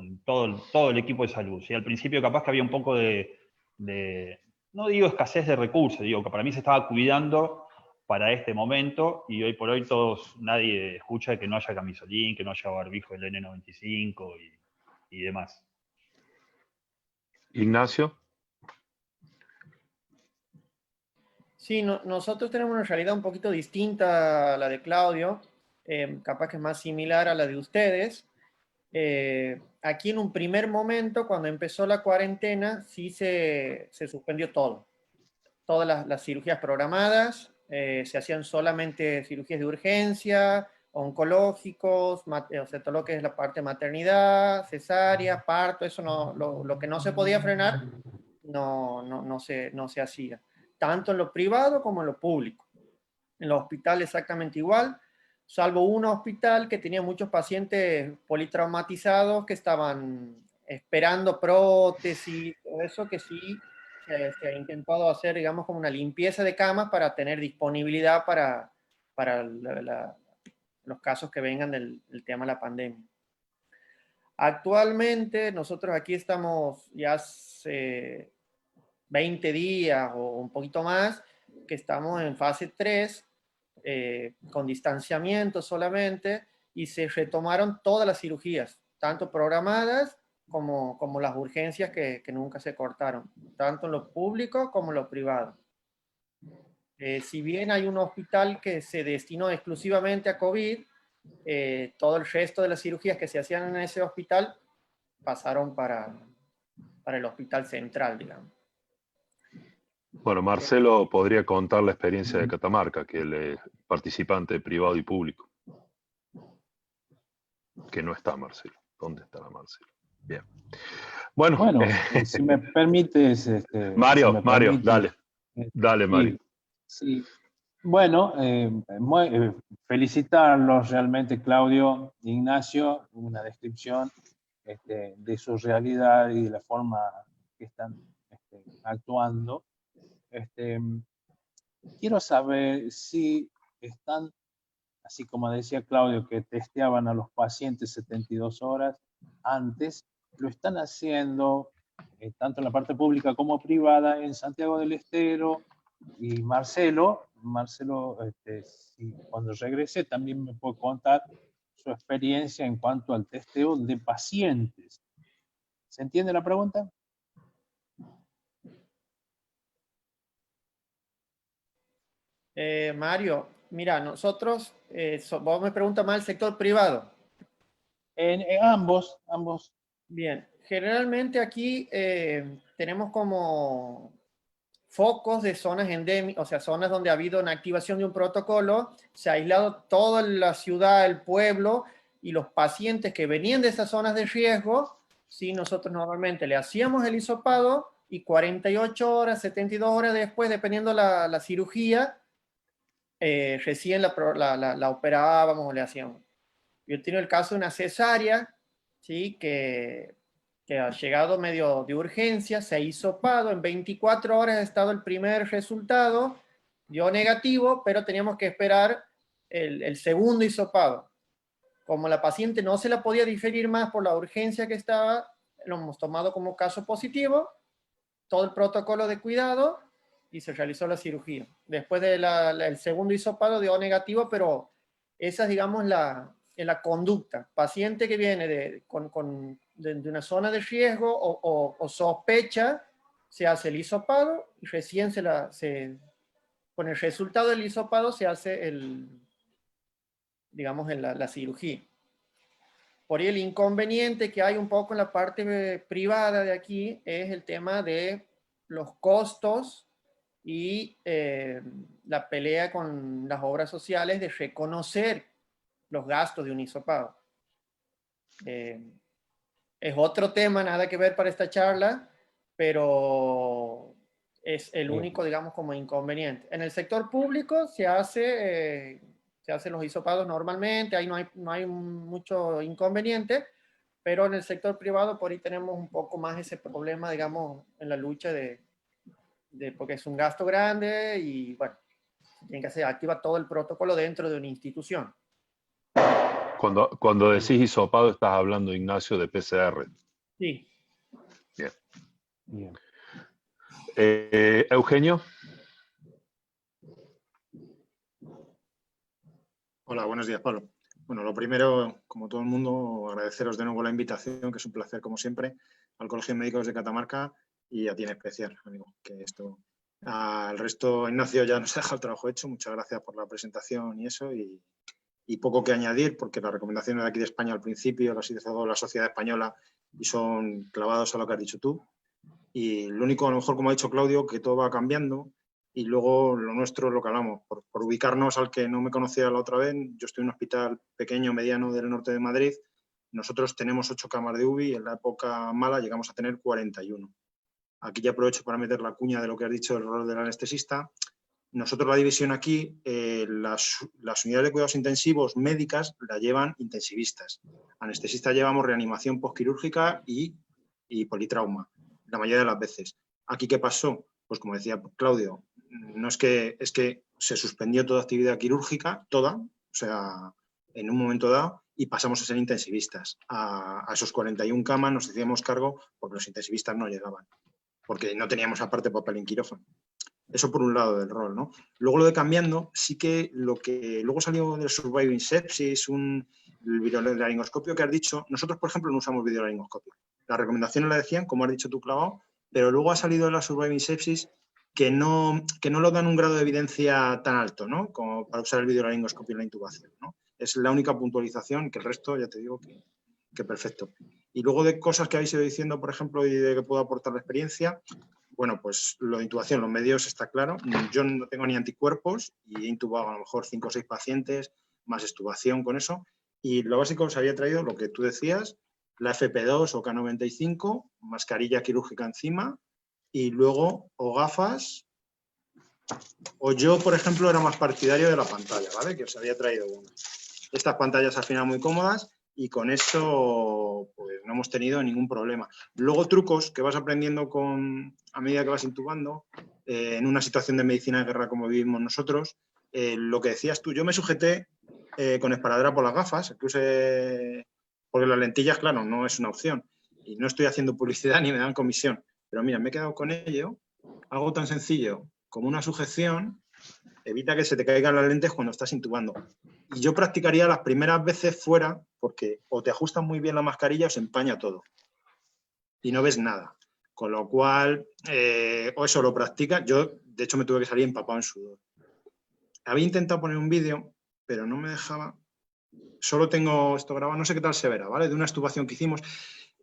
el equipo de salud, ¿sí? Al principio capaz que había un poco no digo escasez de recursos, digo que para mí se estaba cuidando para este momento y hoy por hoy nadie escucha que no haya camisolín, que no haya barbijo del N95 y demás. Ignacio. Sí, nosotros tenemos una realidad un poquito distinta a la de Claudio, capaz que es más similar a la de ustedes. Aquí en un primer momento, cuando empezó la cuarentena, sí se suspendió todo. Todas las cirugías programadas, se hacían solamente cirugías de urgencia, oncológicos, o sea, todo lo que es la parte de maternidad, cesárea, parto, eso no, lo que no se podía frenar no se hacía, tanto en lo privado como en lo público. En los hospitales exactamente igual, salvo un hospital que tenía muchos pacientes politraumatizados que estaban esperando prótesis, todo eso que sí se ha intentado hacer, digamos, como una limpieza de camas para tener disponibilidad para los casos que vengan del tema de la pandemia. Actualmente nosotros aquí estamos ya hace 20 días o un poquito más que estamos en fase 3, con distanciamiento solamente, y se retomaron todas las cirugías, tanto programadas como las urgencias que nunca se cortaron, tanto en lo público como en lo privado. Si bien hay un hospital que se destinó exclusivamente a COVID, todo el resto de las cirugías que se hacían en ese hospital pasaron para el hospital central, digamos. Bueno, Marcelo podría contar la experiencia de Catamarca, que él es participante privado y público. Que no está Marcelo. ¿Dónde estará Marcelo? Bien. Bueno, si me permites... Mario, dale. Dale, sí, Mario. Sí. Bueno, felicitarlos realmente, Claudio, Ignacio, una descripción de su realidad y de la forma que están actuando. Quiero saber si están, así como decía Claudio, que testeaban a los pacientes 72 horas antes, lo están haciendo tanto en la parte pública como privada en Santiago del Estero. Y Marcelo, si cuando regrese también me puede contar su experiencia en cuanto al testeo de pacientes. ¿Se entiende la pregunta? Mario, mira, nosotros, vos me preguntas más el sector privado. En ambos. Bien, generalmente aquí tenemos como focos de zonas endémicas, o sea, zonas donde ha habido una activación de un protocolo, se ha aislado toda la ciudad, el pueblo, y los pacientes que venían de esas zonas de riesgo, sí, nosotros normalmente le hacíamos el hisopado y 48 horas, 72 horas después, dependiendo la cirugía, recién la operábamos o le hacíamos. Yo he tenido el caso de una cesárea, ¿sí? que ha llegado medio de urgencia, se ha hisopado, en 24 horas ha estado el primer resultado, dio negativo, pero teníamos que esperar el segundo hisopado. Como la paciente no se la podía diferir más por la urgencia que estaba, lo hemos tomado como caso positivo, todo el protocolo de cuidado y se realizó la cirugía. Después del segundo hisopado dio negativo, pero esa es, digamos, la conducta. Paciente que viene de una zona de riesgo o sospecha, se hace el hisopado y recién con el resultado del hisopado se hace digamos, la cirugía. Por ahí el inconveniente que hay un poco en la parte privada de aquí es el tema de los costos y la pelea con las obras sociales de reconocer los gastos de un hisopado. Es otro tema, nada que ver para esta charla, pero es el único, digamos, como inconveniente. En el sector público se hacen los hisopados normalmente, ahí no hay mucho inconveniente, pero en el sector privado por ahí tenemos un poco más ese problema, digamos, en la lucha porque es un gasto grande y, bueno, tiene que ser activa todo el protocolo dentro de una institución. Cuando decís hisopado, estás hablando, Ignacio, de PCR. Sí. Bien. Bien. Eugenio. Hola, buenos días, Pablo. Bueno, lo primero, como todo el mundo, agradeceros de nuevo la invitación, que es un placer, como siempre, al Colegio de Médicos de Catamarca y a ti en especial, amigo, que esto... Al resto, Ignacio ya nos ha dejado el trabajo hecho. Muchas gracias por la presentación y eso. Y poco que añadir, porque las recomendaciones de aquí de España al principio las hizo la sociedad española y son clavados a lo que has dicho tú. Y lo único, a lo mejor, como ha dicho Claudio, que todo va cambiando. Y luego lo nuestro es lo que hablamos. Por ubicarnos al que no me conocía la otra vez, yo estoy en un hospital pequeño, mediano del norte de Madrid. Nosotros tenemos 8 camas de UBI, en la época mala llegamos a tener 41. Aquí ya aprovecho para meter la cuña de lo que has dicho del rol del anestesista. Nosotros la división aquí, las unidades de cuidados intensivos médicas la llevan intensivistas. Anestesistas llevamos reanimación postquirúrgica y politrauma, la mayoría de las veces. ¿Aquí qué pasó? Pues como decía Claudio, no es que se suspendió toda actividad quirúrgica, toda, o sea, en un momento dado, y pasamos a ser intensivistas. A esos 41 camas nos hacíamos cargo porque los intensivistas no llegaban, porque no teníamos aparte papel en quirófano. Eso por un lado del rol, ¿no? Luego lo de cambiando, sí que lo que luego salió del surviving sepsis, el videolaringoscopio que has dicho, nosotros, por ejemplo, no usamos videolaringoscopio. Las recomendaciones la decían, como has dicho tú, Clavado, pero luego ha salido de la surviving sepsis que no lo dan un grado de evidencia tan alto, ¿no? Como para usar el videolaringoscopio en la intubación, ¿no? Es la única puntualización, que el resto, ya te digo, que perfecto. Y luego de cosas que habéis ido diciendo, por ejemplo, y de que puedo aportar la experiencia, bueno, pues lo de intubación, los medios está claro. Yo no tengo ni anticuerpos y he intubado a lo mejor 5 o 6 pacientes, más extubación con eso. Y lo básico os había traído lo que tú decías, la FP2 o K95, mascarilla quirúrgica encima y luego o gafas. O yo, por ejemplo, era más partidario de la pantalla, ¿vale? Que os había traído una. Estas pantallas al final muy cómodas y con eso pues no hemos tenido ningún problema. Luego trucos que vas aprendiendo a medida que vas intubando, en una situación de medicina de guerra como vivimos nosotros, lo que decías tú, yo me sujeté con esparadrapo por las gafas, porque las lentillas, claro, no es una opción y no estoy haciendo publicidad ni me dan comisión, pero mira, me he quedado con ello, algo tan sencillo como una sujeción evita que se te caigan las lentes cuando estás intubando. Y yo practicaría las primeras veces fuera, porque o te ajustan muy bien la mascarilla o se empaña todo. Y no ves nada. Con lo cual, o eso lo practicas. Yo, de hecho, me tuve que salir empapado en sudor. Había intentado poner un vídeo, pero no me dejaba. Solo tengo esto grabado, no sé qué tal se verá, ¿vale? De una extubación que hicimos.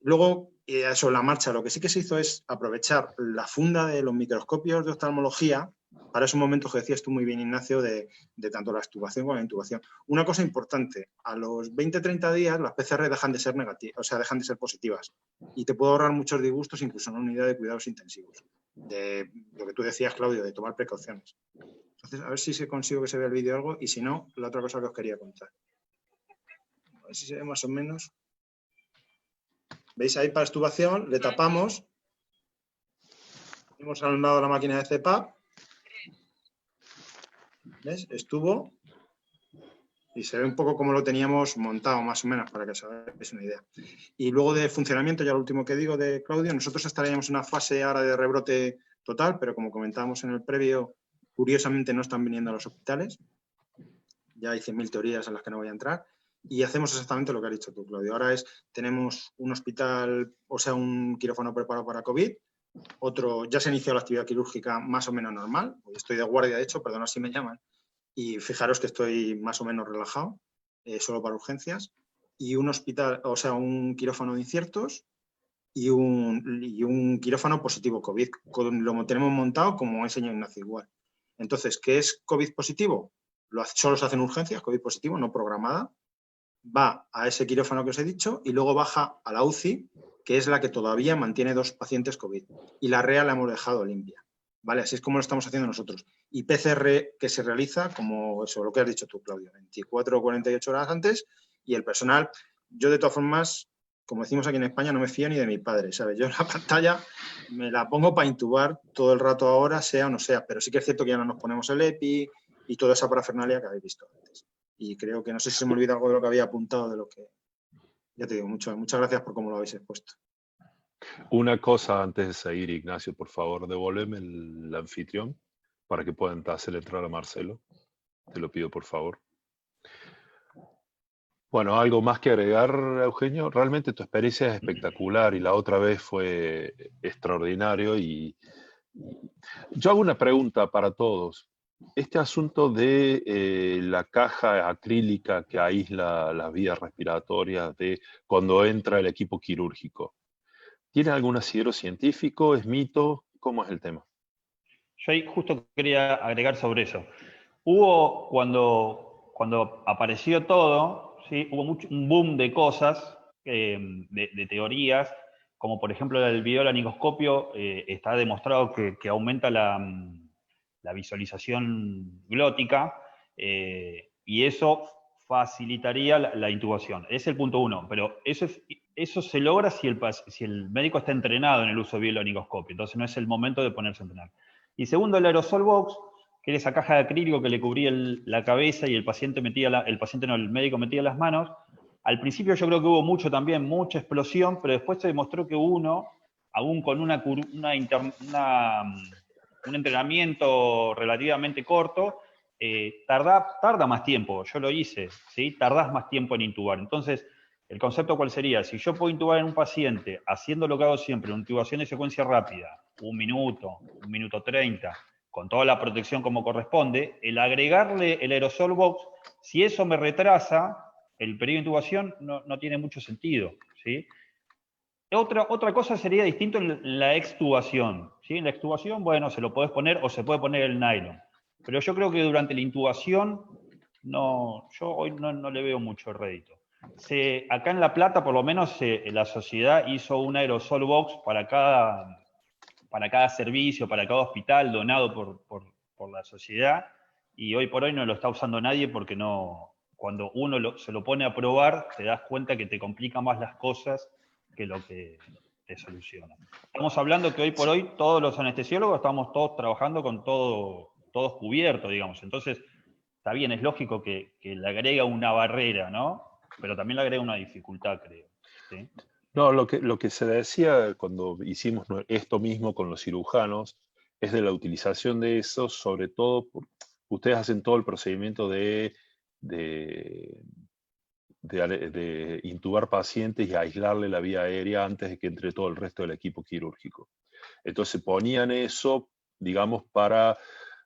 Luego, sobre la marcha, lo que sí que se hizo es aprovechar la funda de los microscopios de oftalmología para esos momentos que decías tú muy bien, Ignacio, de tanto la extubación como la intubación. Una cosa importante, a los 20-30 días las PCR dejan de ser negativas, o sea, dejan de ser positivas. Y te puedo ahorrar muchos disgustos, incluso en una unidad de cuidados intensivos. De lo que tú decías, Claudio, de tomar precauciones. Entonces, a ver si se consigo que se vea el vídeo algo, y si no, la otra cosa que os quería contar. A ver si se ve más o menos. ¿Veis ahí para extubación? Le tapamos. Ponemos al lado la máquina de CPAP. ¿Ves? Estuvo. Y se ve un poco como lo teníamos montado, más o menos, para que os hagáis una idea. Y luego de funcionamiento, ya lo último que digo de Claudio, nosotros estaríamos en una fase ahora de rebrote total, pero como comentábamos en el previo, curiosamente no están viniendo a los hospitales. Ya hay 100.000 teorías en las que no voy a entrar. Y hacemos exactamente lo que has dicho tú, Claudio. Ahora tenemos un hospital, o sea, un quirófano preparado para COVID. Otro, ya se ha iniciado la actividad quirúrgica más o menos normal. Hoy estoy de guardia, de hecho, perdona si me llaman. Y fijaros que estoy más o menos relajado, solo para urgencias. Y un hospital, o sea, un quirófano de inciertos y un quirófano positivo COVID. Lo tenemos montado como ha enseñado Ignacio igual. Entonces, ¿qué es COVID positivo? Solo se hacen urgencias, COVID positivo, no programada. Va a ese quirófano que os he dicho y luego baja a la UCI, que es la que todavía mantiene 2 pacientes COVID. Y la REA la hemos dejado limpia. ¿Vale? Así es como lo estamos haciendo nosotros. Y PCR que se realiza, como eso, lo que has dicho tú, Claudio, 24 o 48 horas antes, y el personal, yo de todas formas, como decimos aquí en España, no me fío ni de mi padre, ¿sabes? Yo la pantalla me la pongo para intubar todo el rato ahora, sea o no sea, pero sí que es cierto que ya no nos ponemos el EPI y toda esa parafernalia que habéis visto antes. Y creo que no sé si se me olvida algo de lo que había apuntado, de lo que, ya te digo, muchas gracias por cómo lo habéis expuesto. Una cosa antes de seguir, Ignacio, por favor, devuélveme el anfitrión para que puedan hacer entrar a Marcelo. Te lo pido, por favor. Bueno, ¿algo más que agregar, Eugenio? Realmente tu experiencia es espectacular y la otra vez fue extraordinario. Y yo hago una pregunta para todos. Este asunto de la caja acrílica que aísla las vías respiratorias de cuando entra el equipo quirúrgico, ¿tiene algún asidero científico? ¿Es mito? ¿Cómo es el tema? Yo ahí justo quería agregar sobre eso. Hubo, cuando apareció todo, ¿sí? Hubo un boom de cosas, de teorías, como por ejemplo el videolaringoscopio, está demostrado que aumenta la visualización glótica, y eso facilitaría la intubación. Es el punto uno, pero eso se logra si el médico está entrenado en el uso de videolaringoscopio, entonces no es el momento de ponerse a entrenar. Y segundo, el aerosol box, que era esa caja de acrílico que le cubría la cabeza y el médico metía las manos. Al principio yo creo que hubo mucha explosión, pero después se demostró que uno, aún con un entrenamiento relativamente corto, tarda más tiempo. Yo lo hice, ¿sí? Tardás más tiempo en intubar. Entonces, ¿el concepto cuál sería? Si yo puedo intubar en un paciente haciendo lo que hago siempre, una intubación de secuencia rápida, 1 minuto, 1 minuto 30, con toda la protección como corresponde, el agregarle el aerosol box, si eso me retrasa, el periodo de intubación no tiene mucho sentido, ¿sí? Otra cosa sería distinto en la extubación, ¿sí? En la extubación, bueno, se lo podés poner o se puede poner el nylon. Pero yo creo que durante la intubación, yo hoy no le veo mucho rédito. Acá en La Plata, por lo menos, la sociedad hizo un aerosol box para cada servicio, para cada hospital, donado por la sociedad, y hoy por hoy no lo está usando nadie porque cuando uno se lo pone a probar, te das cuenta que te complica más las cosas que lo que te soluciona. Estamos hablando que hoy por hoy todos los anestesiólogos estamos todos trabajando con todos cubiertos, digamos. Entonces, está bien, es lógico que le agrega una barrera, ¿no? Pero también le agrega una dificultad, creo. ¿Sí? No, lo que se decía cuando hicimos esto mismo con los cirujanos es de la utilización de eso, sobre todo, ustedes hacen todo el procedimiento de intubar pacientes y aislarle la vía aérea antes de que entre todo el resto del equipo quirúrgico. Entonces ponían eso, digamos, para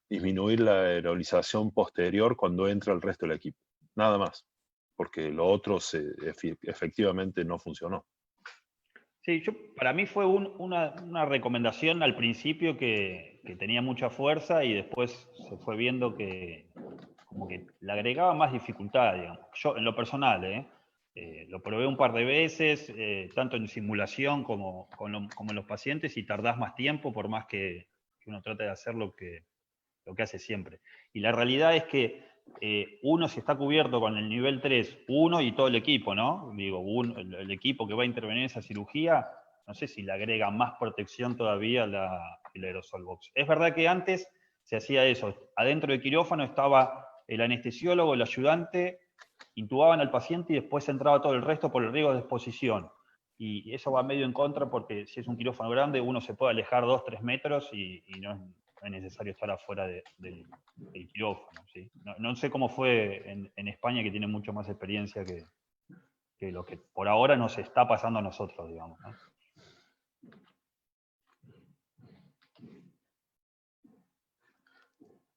disminuir la aerolización posterior cuando entra el resto del equipo. Nada más, porque lo otro efectivamente no funcionó. Sí, para mí fue una recomendación al principio que tenía mucha fuerza y después se fue viendo que como que le agregaba más dificultad, digamos. Yo, en lo personal, lo probé un par de veces, tanto en simulación como en los pacientes, y tardás más tiempo por más que uno trate de hacer lo que hace siempre. Y la realidad es que uno, si está cubierto con el nivel 3, uno y todo el equipo, ¿no? Digo, el equipo que va a intervenir en esa cirugía, no sé si le agrega más protección todavía el aerosol box. Es verdad que antes se hacía eso. Adentro del quirófano estaba el anestesiólogo, el ayudante, intubaban al paciente y después entraba todo el resto por el riesgo de exposición. Y eso va medio en contra porque si es un quirófano grande, uno se puede alejar 2-3 metros y no es necesario estar afuera del quirófano. ¿Sí? No sé cómo fue en España, que tiene mucho más experiencia que lo que por ahora nos está pasando a nosotros, digamos, ¿no?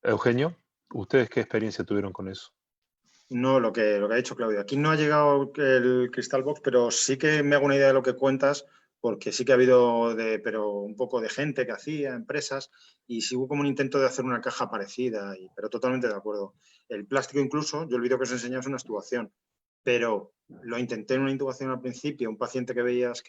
Eugenio, ¿ustedes qué experiencia tuvieron con eso? No, lo que ha dicho Claudio. Aquí no ha llegado el Crystal Box, pero sí que me hago una idea de lo que cuentas, porque sí que ha habido pero un poco de gente que hacía, empresas, y sí hubo como un intento de hacer una caja parecida, pero totalmente de acuerdo. El plástico incluso, yo el vídeo que os enseñé es una extubación, pero lo intenté en una intubación al principio, un paciente que veías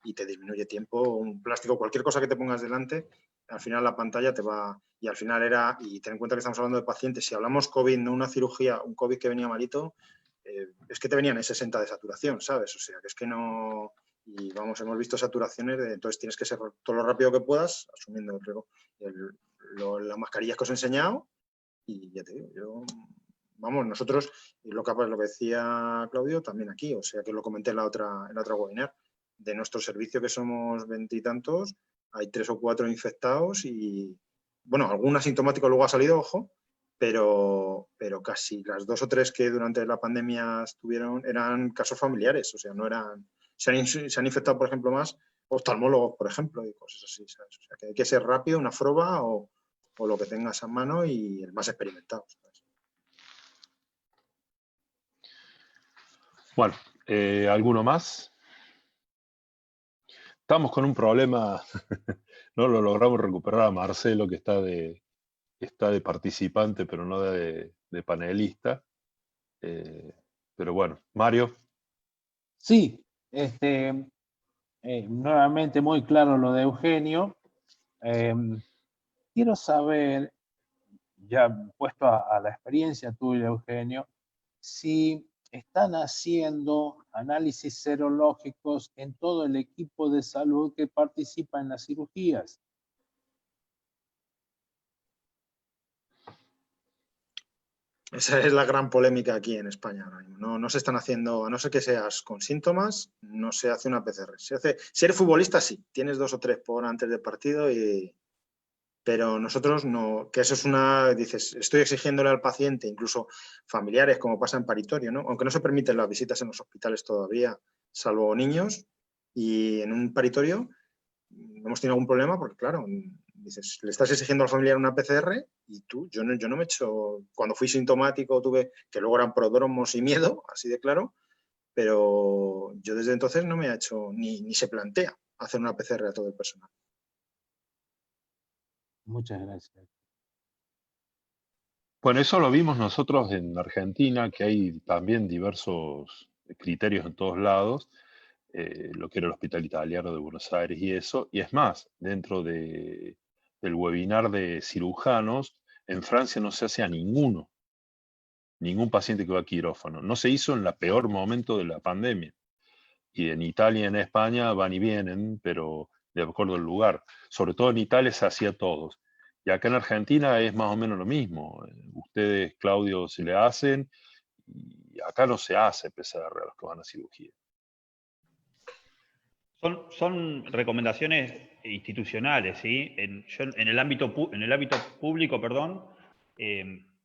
y te disminuye tiempo, un plástico, cualquier cosa que te pongas delante, al final la pantalla te va, y al final y ten en cuenta que estamos hablando de pacientes, si hablamos COVID, no una cirugía, un COVID que venía malito, es que te venían en 60 de saturación, ¿sabes? O sea, que es que no, y vamos, hemos visto saturaciones, entonces tienes que ser todo lo rápido que puedas, asumiendo las mascarillas que os he enseñado, y ya te digo, vamos, nosotros, y lo que decía Claudio, también aquí, o sea, que lo comenté en la otra webinar, de nuestro servicio, que somos 20 y tantos, hay 3 o 4 infectados y, bueno, algún asintomático luego ha salido, ojo, pero casi las 2 o 3 que durante la pandemia estuvieron eran casos familiares, o sea, no eran, se han infectado, por ejemplo, más oftalmólogos, por ejemplo, y cosas así, ¿sabes? O sea, que hay que ser rápido, una froba o lo que tengas a mano y el más experimentado, ¿sabes? Bueno, ¿alguno más? Estamos con un problema, no lo logramos recuperar a Marcelo, que está de participante, pero no de panelista. Pero bueno, Mario. Sí, nuevamente muy claro lo de Eugenio. Quiero saber, ya puesto a la experiencia tuya, Eugenio, si están haciendo análisis serológicos en todo el equipo de salud que participa en las cirugías. Esa es la gran polémica aquí en España ahora mismo. No se están haciendo, a no ser que seas con síntomas, no se hace una PCR. Si eres futbolista, sí, tienes 2 o 3 por antes del partido, pero nosotros no, que eso es dices, estoy exigiéndole al paciente, incluso familiares, como pasa en paritorio, ¿no? Aunque no se permiten las visitas en los hospitales todavía, salvo niños, y en un paritorio hemos tenido algún problema porque, claro, dices, le estás exigiendo al familiar una PCR y yo no me he hecho, cuando fui sintomático tuve, que luego eran prodromos y miedo, así de claro, pero yo desde entonces no me he hecho, ni se plantea hacer una PCR a todo el personal. Muchas gracias. Bueno, eso lo vimos nosotros en Argentina, que hay también diversos criterios en todos lados, lo que era el Hospital Italiano de Buenos Aires y eso. Y es más, dentro del webinar de cirujanos, en Francia no se hace a ningún paciente que va a quirófano. No se hizo en el peor momento de la pandemia. Y en Italia y en España van y vienen, pero de acuerdo al lugar. Sobre todo en Italia se hacía todos. Y acá en Argentina es más o menos lo mismo. Ustedes, Claudio, se le hacen, y acá no se hace PCR a los que van a cirugía. Son recomendaciones institucionales, ¿sí? En el ámbito público, perdón,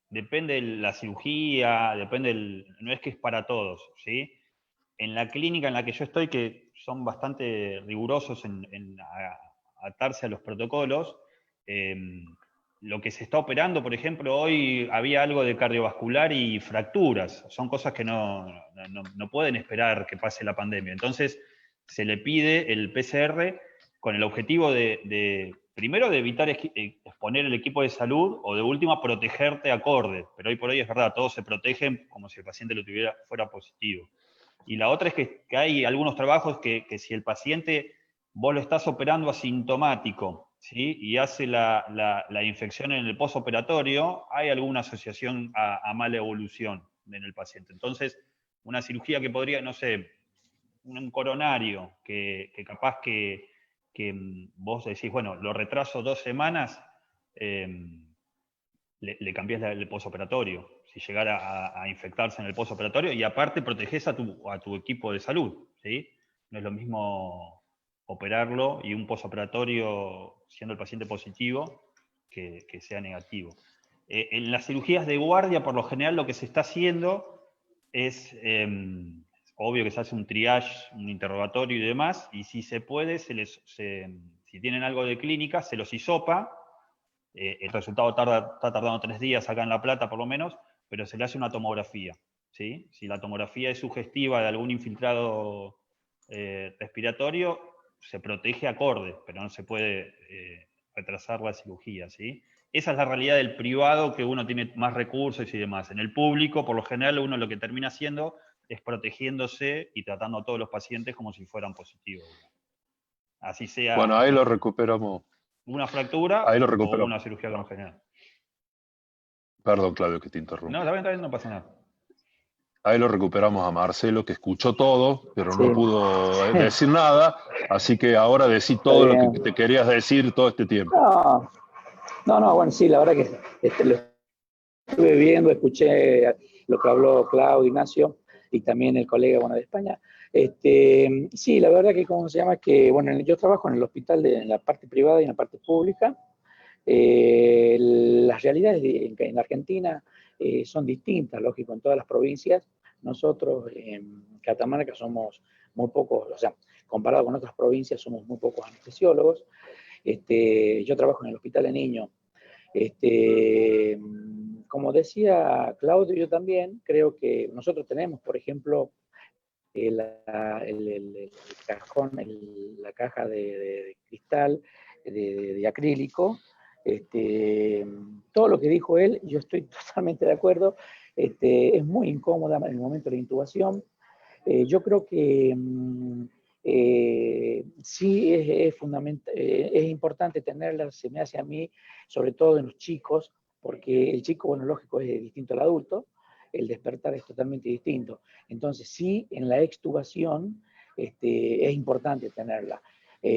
depende de la cirugía, no es que es para todos, ¿sí? En la clínica en la que yo estoy, que son bastante rigurosos en atarse a los protocolos, lo que se está operando, por ejemplo, hoy había algo de cardiovascular y fracturas, son cosas que no pueden esperar que pase la pandemia. Entonces, se le pide el PCR con el objetivo primero de evitar exponer el equipo de salud, o de última protegerte acorde, pero hoy por hoy es verdad, todos se protegen como si el paciente fuera positivo. Y la otra es que hay algunos trabajos que si el paciente, vos lo estás operando asintomático, ¿sí? Y hace la infección en el postoperatorio, hay alguna asociación a mala evolución en el paciente. Entonces, una cirugía que podría, no sé, un coronario, que capaz que vos decís, bueno, lo retraso 2 semanas, le cambiás el postoperatorio, si llegara a infectarse en el postoperatorio, y aparte protegés a tu equipo de salud, ¿sí? No es lo mismo operarlo y un postoperatorio siendo el paciente positivo que sea negativo. En las cirugías de guardia, por lo general, lo que se está haciendo es, obvio que se hace un triage, un interrogatorio y demás, y si se puede, si tienen algo de clínica, se los hisopa. El resultado está tardando 3 días acá en La Plata, por lo menos, pero se le hace una tomografía, ¿sí? Si la tomografía es sugestiva de algún infiltrado respiratorio, se protege acorde, pero no se puede retrasar la cirugía, ¿sí? Esa es la realidad del privado, que uno tiene más recursos y demás. En el público, por lo general, uno lo que termina haciendo es protegiéndose y tratando a todos los pacientes como si fueran positivos. Así sea Bueno, ahí lo recuperamos. una fractura Ahí lo o recuperó. una cirugía congenital. Perdón, Claudio, que te interrumpo. No, está bien, no pasa nada. Ahí lo recuperamos a Marcelo, que escuchó todo, pero no Sí. pudo decir nada. Así que ahora decí todo lo que bien. te querías decir todo este tiempo. No, bueno, sí, la verdad que lo estuve viendo, escuché lo que habló Claudio, Ignacio, y también el colega, bueno, de España. Sí, la verdad que, ¿cómo se llama? Que, bueno, yo trabajo en el hospital en la parte privada y en la parte pública. Las realidades en Argentina son distintas, lógico, en todas las provincias. Nosotros en Catamarca somos muy pocos, o sea, comparado con otras provincias, somos muy pocos anestesiólogos. Yo trabajo en el hospital de niños. Como decía Claudio, yo también creo que nosotros tenemos, por ejemplo, el cajón, la caja de cristal, de acrílico. Todo lo que dijo él, yo estoy totalmente de acuerdo. Es muy incómoda en el momento de la intubación. Yo creo que sí es importante tenerla, se me hace a mí, sobre todo en los chicos, porque el chico, bueno, lógico, es distinto al adulto, el despertar es totalmente distinto. Entonces, sí, en la extubación es importante tenerla.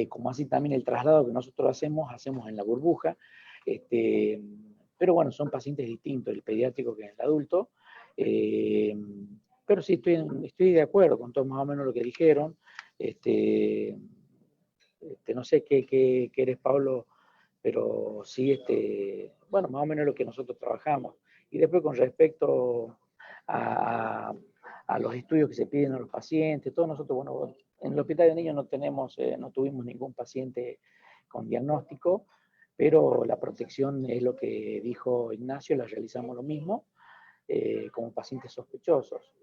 Como así también el traslado que nosotros hacemos en la burbuja, pero bueno, son pacientes distintos, el pediátrico que el adulto. Pero sí, estoy de acuerdo con todo más o menos lo que dijeron. No sé qué eres, Pablo, pero sí, bueno, más o menos lo que nosotros trabajamos. Y después con respecto a los estudios que se piden a los pacientes, todos nosotros, bueno, en el hospital de niños no tuvimos ningún paciente con diagnóstico, pero la protección es lo que dijo Ignacio, la realizamos lo mismo, como pacientes sospechosos.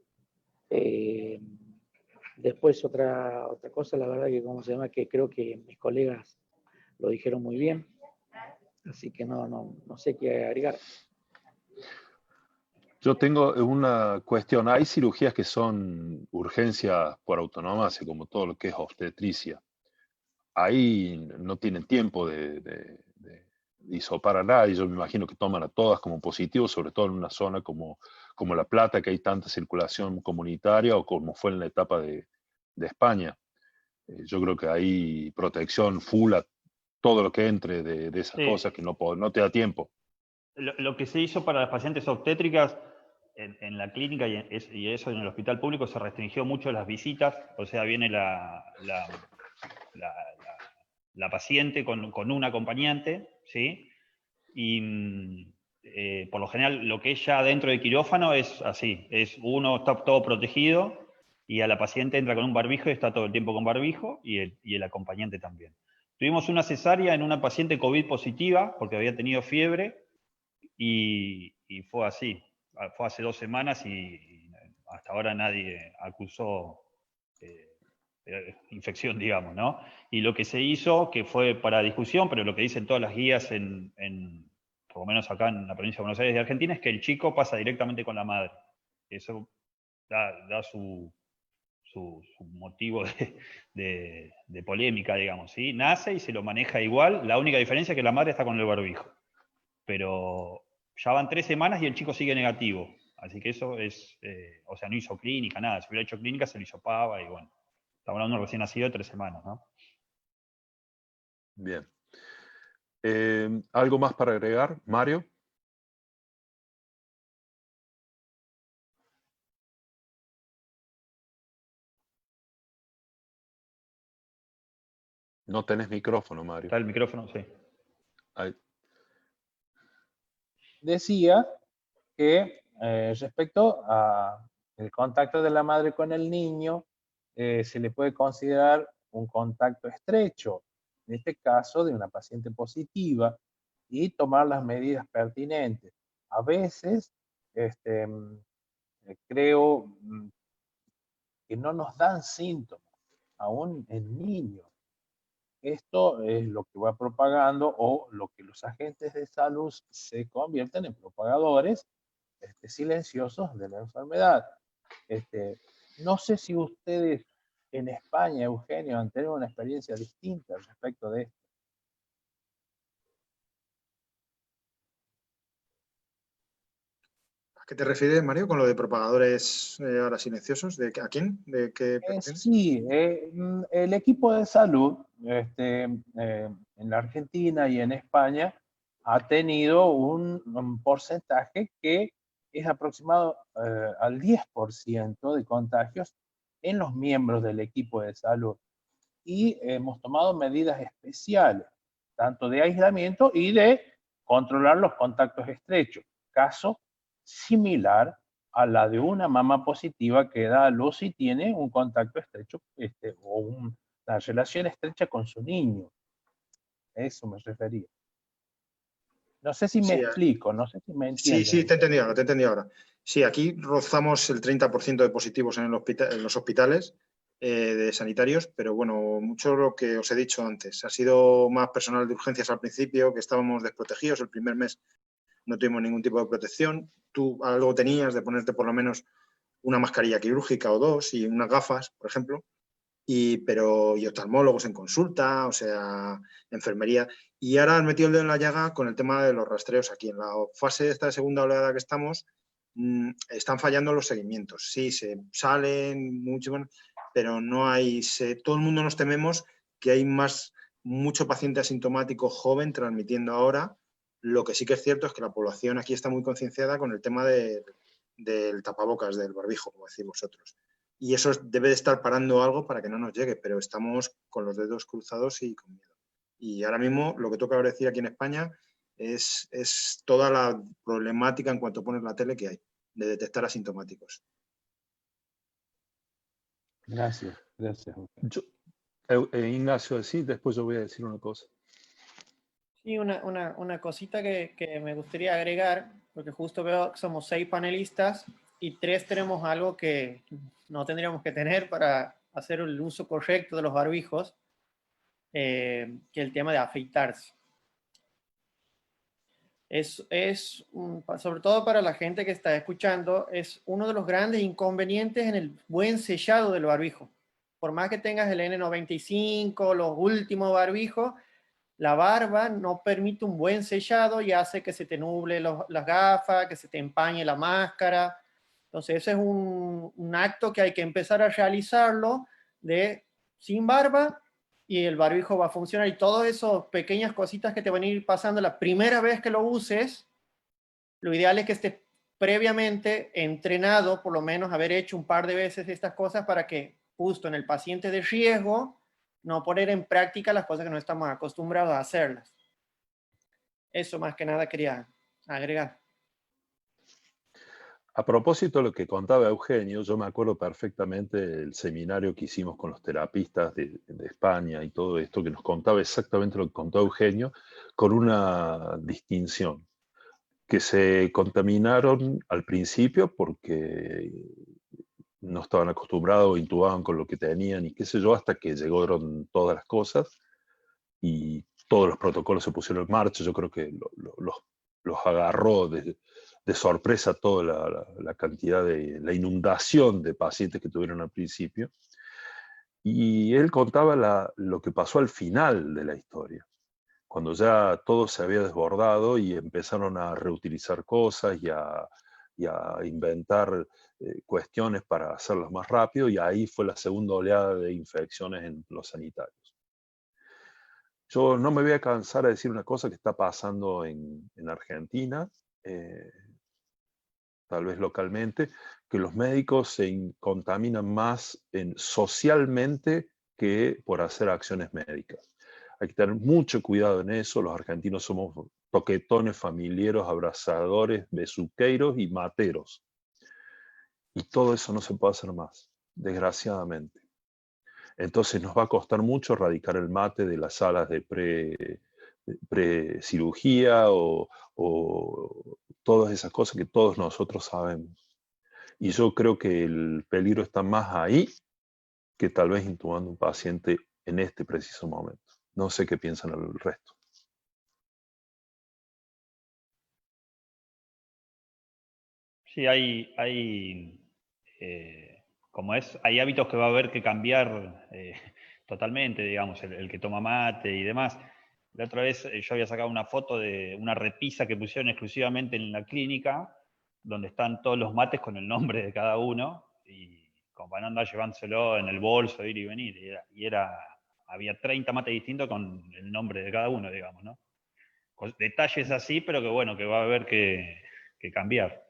Después otra cosa, la verdad que cómo se llama, que creo que mis colegas lo dijeron muy bien, así que no sé qué agregar. Yo tengo una cuestión. Hay cirugías que son urgencias por autonomía, como todo lo que es obstetricia. Ahí no tienen tiempo de hisopar a nadie. Yo me imagino que toman a todas como positivos, sobre todo en una zona como La Plata, que hay tanta circulación comunitaria, o como fue en la etapa de España. Yo creo que hay protección full a todo lo que entre de esas Sí. cosas que no te da tiempo. Lo que se hizo para las pacientes obstétricas en la clínica y eso en el hospital público, se restringió mucho las visitas, o sea, viene la paciente con un acompañante, ¿sí? Y por lo general lo que es ya dentro del quirófano es así, uno está todo protegido y a la paciente entra con un barbijo y está todo el tiempo con barbijo, y el acompañante también. Tuvimos una cesárea en una paciente COVID positiva porque había tenido fiebre, y fue así. Fue hace 2 semanas y hasta ahora nadie acusó infección, digamos, ¿no? Y lo que se hizo, que fue para discusión, pero lo que dicen todas las guías por lo menos acá en la provincia de Buenos Aires de Argentina, es que el chico pasa directamente con la madre. Eso da su motivo de polémica, digamos, ¿sí? Nace y se lo maneja igual, la única diferencia es que la madre está con el barbijo. Pero ya van 3 semanas y el chico sigue negativo. Así que eso es, o sea, no hizo clínica, nada. Si hubiera hecho clínica, se lo hisopaba y bueno. Estamos hablando de un recién nacido de 3 semanas, ¿no? Bien. ¿Algo más para agregar, Mario? No tenés micrófono, Mario. ¿Está el micrófono? Sí. Ahí. Decía que respecto al contacto de la madre con el niño, se le puede considerar un contacto estrecho, en este caso de una paciente positiva, y tomar las medidas pertinentes. A veces, creo que no nos dan síntomas, aún en niños. Esto es lo que va propagando o lo que los agentes de salud se convierten en propagadores silenciosos de la enfermedad. No sé si ustedes en España, Eugenio, han tenido una experiencia distinta respecto de esto. ¿A qué te refieres, Mario, con lo de propagadores ahora silenciosos? ¿A quién? ¿De qué Sí, el equipo de salud en la Argentina y en España ha tenido un porcentaje que es aproximado al 10% de contagios en los miembros del equipo de salud. Y hemos tomado medidas especiales, tanto de aislamiento y de controlar los contactos estrechos. Caso similar a la de una mamá positiva que da a luz y tiene un contacto estrecho o una relación estrecha con su niño. A eso me refería. No sé si me explico, no sé si me entienden. Sí, te he entendido ahora. Sí, aquí rozamos el 30% de positivos en los hospitales de sanitarios, pero bueno, mucho lo que os he dicho antes. Ha sido más personal de urgencias al principio, que estábamos desprotegidos. El primer mes no tuvimos ningún tipo de protección. Tú algo tenías de ponerte por lo menos una mascarilla quirúrgica o 2 y unas gafas, por ejemplo. Y oftalmólogos en consulta, o sea, enfermería. Y ahora han metido el dedo en la llaga con el tema de los rastreos aquí. En la fase de esta segunda oleada que estamos, están fallando los seguimientos. Sí, se salen mucho, pero no hay... todo el mundo nos tememos que hay mucho paciente asintomático joven transmitiendo ahora. Lo que sí que es cierto es que la población aquí está muy concienciada con el tema del tapabocas, del barbijo, como decís vosotros. Y eso debe de estar parando algo para que no nos llegue, pero estamos con los dedos cruzados y con miedo. Y ahora mismo lo que toca decir aquí en España es toda la problemática en cuanto pones la tele que hay, de detectar asintomáticos. Gracias. Ignacio, sí, después yo voy a decir una cosa. Sí, una cosita que me gustaría agregar, porque justo veo que somos 6 panelistas y 3 tenemos algo que no tendríamos que tener para hacer el uso correcto de los barbijos, que es el tema de afeitarse. Sobre todo para la gente que está escuchando, es uno de los grandes inconvenientes en el buen sellado del barbijo. Por más que tengas el N95, los últimos barbijos, la barba no permite un buen sellado y hace que se te nuble las gafas, que se te empañe la máscara. Entonces ese es un acto que hay que empezar a realizarlo sin barba, y el barbijo va a funcionar. Y todas esas pequeñas cositas que te van a ir pasando la primera vez que lo uses, lo ideal es que estés previamente entrenado, por lo menos haber hecho un par de veces estas cosas para que justo en el paciente de riesgo no poner en práctica las cosas que no estamos acostumbrados a hacerlas. Eso más que nada quería agregar. A propósito de lo que contaba Eugenio, yo me acuerdo perfectamente del seminario que hicimos con los terapistas de España y todo esto, que nos contaba exactamente lo que contó Eugenio, con una distinción, que se contaminaron al principio porque no estaban acostumbrados, intubaban con lo que tenían y qué sé yo, hasta que llegaron todas las cosas y todos los protocolos se pusieron en marcha. Yo creo que los agarró de sorpresa toda la cantidad la inundación de pacientes que tuvieron al principio. Y él contaba lo que pasó al final de la historia, cuando ya todo se había desbordado y empezaron a reutilizar cosas y a inventar cuestiones para hacerlas más rápido, y ahí fue la segunda oleada de infecciones en los sanitarios. Yo no me voy a cansar de decir una cosa que está pasando en Argentina, tal vez localmente, que los médicos se contaminan más socialmente que por hacer acciones médicas. Hay que tener mucho cuidado en eso. Los argentinos somos toquetones, familiares, abrazadores, besuqueiros y materos. Y todo eso no se puede hacer más, desgraciadamente. Entonces nos va a costar mucho erradicar el mate de las salas de pre-cirugía o todas esas cosas que todos nosotros sabemos. Y yo creo que el peligro está más ahí que tal vez intubando un paciente en este preciso momento. No sé qué piensan el resto. Sí, hay hábitos que va a haber que cambiar totalmente, digamos, el que toma mate y demás. La otra vez yo había sacado una foto de una repisa que pusieron exclusivamente en la clínica, donde están todos los mates con el nombre de cada uno, y como para no andar llevándoselo en el bolso, ir y venir, había 30 mates distintos con el nombre de cada uno, digamos, ¿no? Detalles así, pero que bueno, que va a haber que cambiar.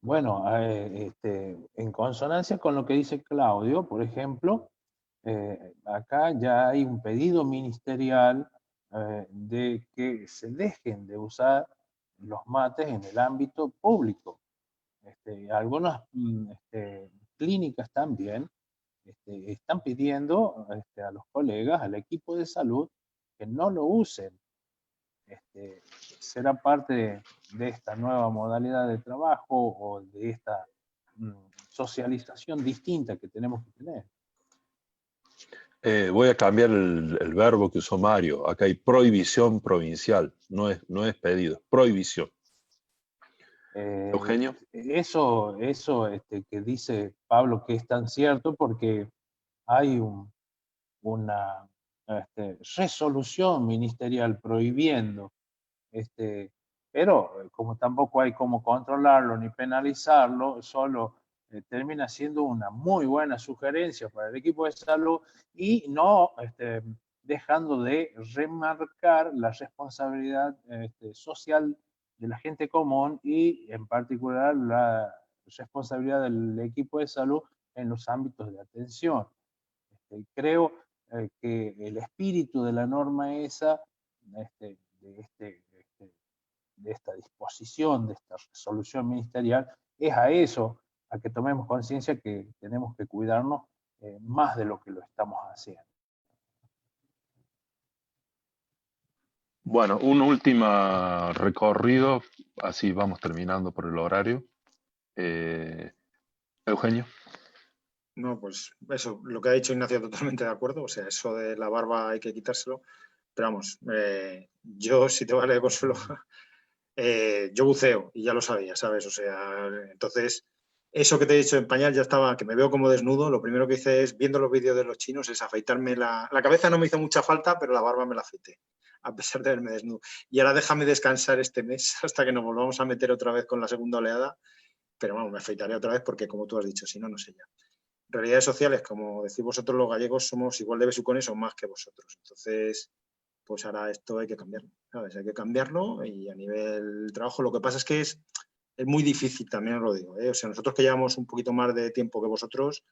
Bueno, en consonancia con lo que dice Claudio, por ejemplo, acá ya hay un pedido ministerial de que se dejen de usar los mates en el ámbito público. Algunas clínicas también están pidiendo a los colegas, al equipo de salud, que no lo usen. Será parte de esta nueva modalidad de trabajo o de esta socialización distinta que tenemos que tener. Voy a cambiar el verbo que usó Mario. Acá hay prohibición provincial, no es pedido, prohibición. Eugenio. Eso que dice Pablo que es tan cierto, porque hay una resolución ministerial prohibiendo, pero como tampoco hay cómo controlarlo ni penalizarlo, solo termina siendo una muy buena sugerencia para el equipo de salud y no dejando de remarcar la responsabilidad social de la gente común y en particular la responsabilidad del equipo de salud en los ámbitos de atención. Creo que el espíritu de la norma esa, de esta disposición, de esta resolución ministerial, es a eso, a que tomemos conciencia que tenemos que cuidarnos más de lo que lo estamos haciendo. Bueno, un último recorrido, así vamos terminando por el horario. Eugenio. No, pues eso, lo que ha dicho Ignacio, totalmente de acuerdo. O sea, eso de la barba hay que quitárselo. Pero vamos, yo, si te vale de consuelo, yo buceo y ya lo sabía, ¿sabes? O sea, entonces, eso que te he dicho en pañal ya estaba, que me veo como desnudo. Lo primero que hice es, viendo los vídeos de los chinos, es afeitarme la cabeza. No me hizo mucha falta, pero la barba me la afeité, a pesar de verme desnudo. Y ahora déjame descansar este mes hasta que nos volvamos a meter otra vez con la segunda oleada. Pero bueno, me afeitaré otra vez porque, como tú has dicho, si no, no sé ya. Realidades sociales, como decís vosotros los gallegos, somos igual de besucones o más que vosotros. Entonces, pues ahora esto hay que cambiarlo, ¿sabes? Hay que cambiarlo y a nivel trabajo lo que pasa es que es muy difícil, también os lo digo, ¿eh? O sea, nosotros que llevamos un poquito más de tiempo que vosotros,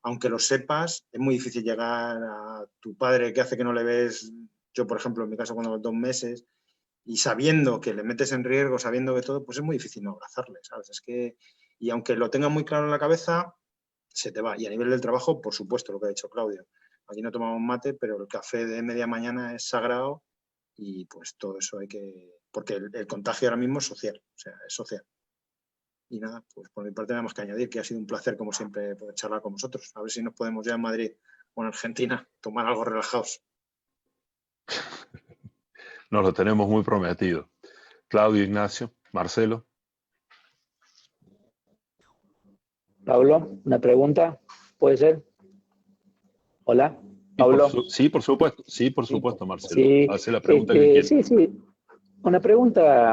aunque lo sepas, es muy difícil llegar a tu padre que hace que no le ves, yo por ejemplo en mi caso cuando 2 meses, y sabiendo que le metes en riesgo, sabiendo que todo, pues es muy difícil no abrazarle, ¿sabes? Es que, y aunque lo tenga muy claro en la cabeza, se te va. Y a nivel del trabajo, por supuesto, lo que ha dicho Claudio. Aquí no tomamos mate, pero el café de media mañana es sagrado y pues todo eso hay que... Porque el contagio ahora mismo es social, o sea, es social. Y nada, pues por mi parte nada más que añadir que ha sido un placer, como siempre, poder charlar con vosotros. A ver si nos podemos ya en Madrid o en Argentina tomar algo relajados. Nos lo tenemos muy prometido. Claudio, Ignacio, Marcelo. Pablo, una pregunta, ¿puede ser? Hola, Pablo. Sí, por supuesto, Marcelo. Sí, Hace la pregunta que quieras. sí. Una pregunta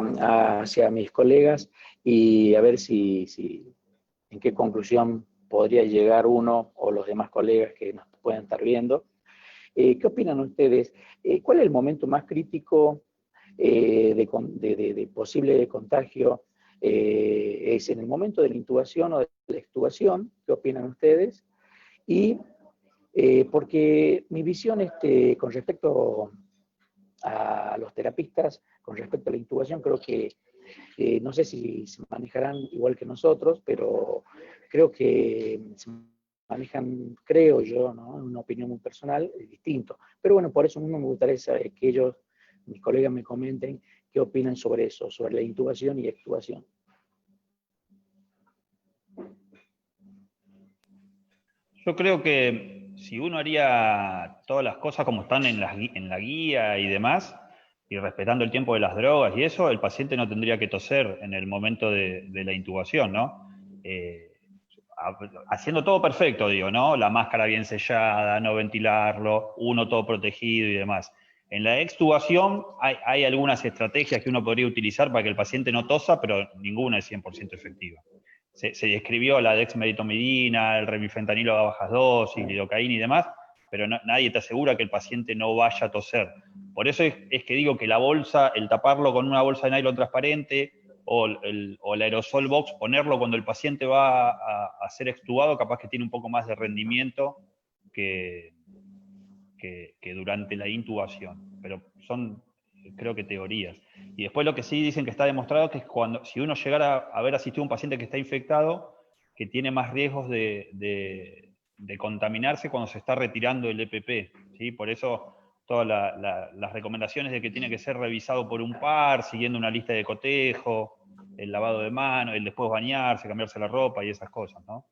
hacia mis colegas y a ver en qué conclusión podría llegar uno o los demás colegas que nos puedan estar viendo. ¿Qué opinan ustedes? ¿Cuál es el momento más crítico de posible contagio? ¿Es en el momento de la intubación o de la extubación? ¿Qué opinan ustedes? Y porque mi visión con respecto a los terapistas, con respecto a la intubación, creo que, no sé si se manejarán igual que nosotros, pero creo que se manejan, creo yo, ¿no? En una opinión muy personal, es distinto. Pero bueno, por eso mismo me gustaría saber que ellos, mis colegas, me comenten qué opinan sobre eso, sobre la intubación y extubación. Yo creo que si uno haría todas las cosas como están en la guía y demás, y respetando el tiempo de las drogas y eso, el paciente no tendría que toser en el momento de la intubación, ¿no? Haciendo todo perfecto, digo, ¿no? La máscara bien sellada, no ventilarlo, uno todo protegido y demás. En la extubación hay algunas estrategias que uno podría utilizar para que el paciente no tosa, pero ninguna es 100% efectiva. Se describió la dexmedetomidina, el remifentanilo a bajas dosis, lidocaína y demás, pero nadie te asegura que el paciente no vaya a toser. Por eso es que digo que la bolsa, el taparlo con una bolsa de nylon transparente o el aerosol box, ponerlo cuando el paciente va a ser extubado, capaz que tiene un poco más de rendimiento que durante la intubación. Pero son, creo que, teorías. Y después lo que sí dicen que está demostrado que es si uno llegara a haber asistido a un paciente que está infectado, que tiene más riesgos de contaminarse cuando se está retirando el EPP, ¿sí? Por eso todas las recomendaciones de que tiene que ser revisado por un par, siguiendo una lista de cotejo, el lavado de manos, el después bañarse, cambiarse la ropa y esas cosas, ¿no?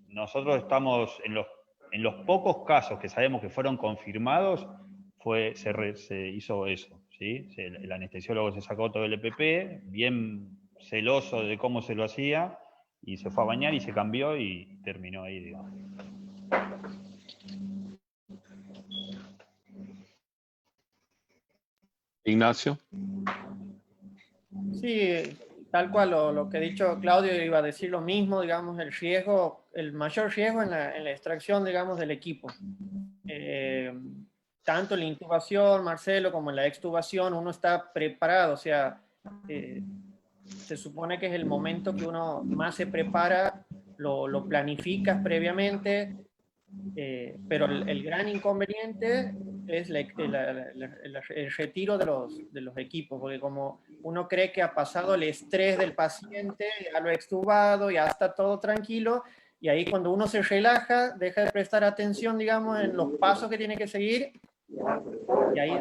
Nosotros estamos en los pocos casos que sabemos que fueron confirmados, se hizo eso, ¿sí? El anestesiólogo se sacó todo el EPP, bien celoso de cómo se lo hacía, y se fue a bañar y se cambió y terminó ahí, digamos. Ignacio. Sí, tal cual lo que ha dicho Claudio, iba a decir lo mismo, digamos, el mayor riesgo en la extracción, digamos, del equipo. Tanto en la intubación, Marcelo, como en la extubación, uno está preparado, o sea, se supone que es el momento que uno más se prepara, lo planificas previamente, pero el gran inconveniente es el retiro de los equipos, porque como uno cree que ha pasado el estrés del paciente, ya lo ha extubado, ya está todo tranquilo, y ahí cuando uno se relaja, deja de prestar atención, digamos, en los pasos que tiene que seguir, y ahí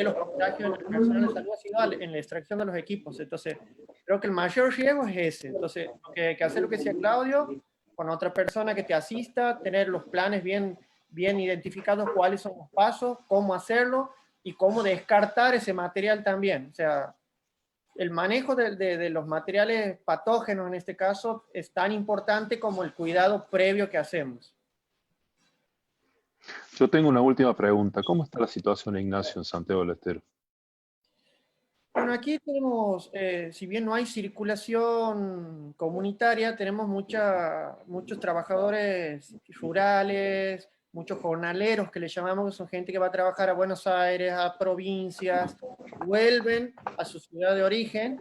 los contagios en el personal de salud ha sido en la extracción de los equipos. Entonces, creo que el mayor riesgo es ese. Entonces, lo que hay que hacer, lo que decía Claudio, con otra persona que te asista, tener los planes bien identificados, cuáles son los pasos, cómo hacerlo y cómo descartar ese material también. O sea, el manejo de los materiales patógenos en este caso es tan importante como el cuidado previo que hacemos. Yo tengo una última pregunta. ¿Cómo está la situación, Ignacio, en Santiago del Estero? Bueno, aquí tenemos, si bien no hay circulación comunitaria, tenemos muchos trabajadores rurales, muchos jornaleros que le llamamos, que son gente que va a trabajar a Buenos Aires, a provincias, vuelven a su ciudad de origen.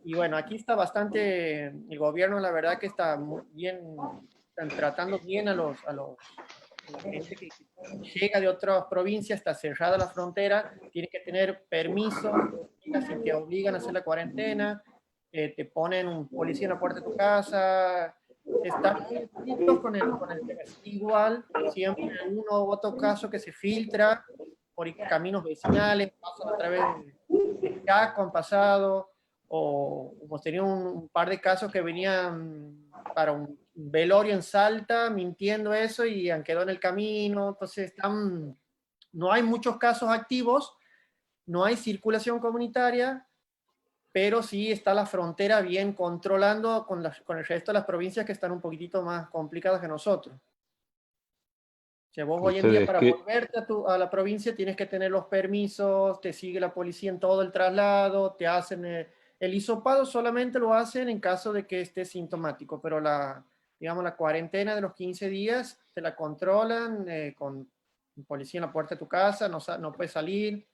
Y bueno, aquí está bastante, el gobierno la verdad que está muy bien, están tratando bien a la gente que llega de otras provincias, está cerrada la frontera, tiene que tener permiso, si te obligan a hacer la cuarentena, te ponen un policía en la puerta de tu casa, están muy estrictos con el tema. Igual, siempre en uno u otro caso que se filtra por caminos vecinales, pasan a través de casco, han pasado, o hemos tenido un par de casos que venían para un velorio en Salta mintiendo eso y han quedado en el camino. Entonces no hay muchos casos activos, no hay circulación comunitaria, pero sí está la frontera bien controlando con el resto de las provincias que están un poquitito más complicadas que nosotros. O sea, vos hoy en día Ustedes para que, volverte a la provincia tienes que tener los permisos, te sigue la policía en todo el traslado, te hacen el hisopado solamente lo hacen en caso de que estés sintomático, pero digamos, la cuarentena de los 15 días te la controlan con policía en la puerta de tu casa, no puedes salir.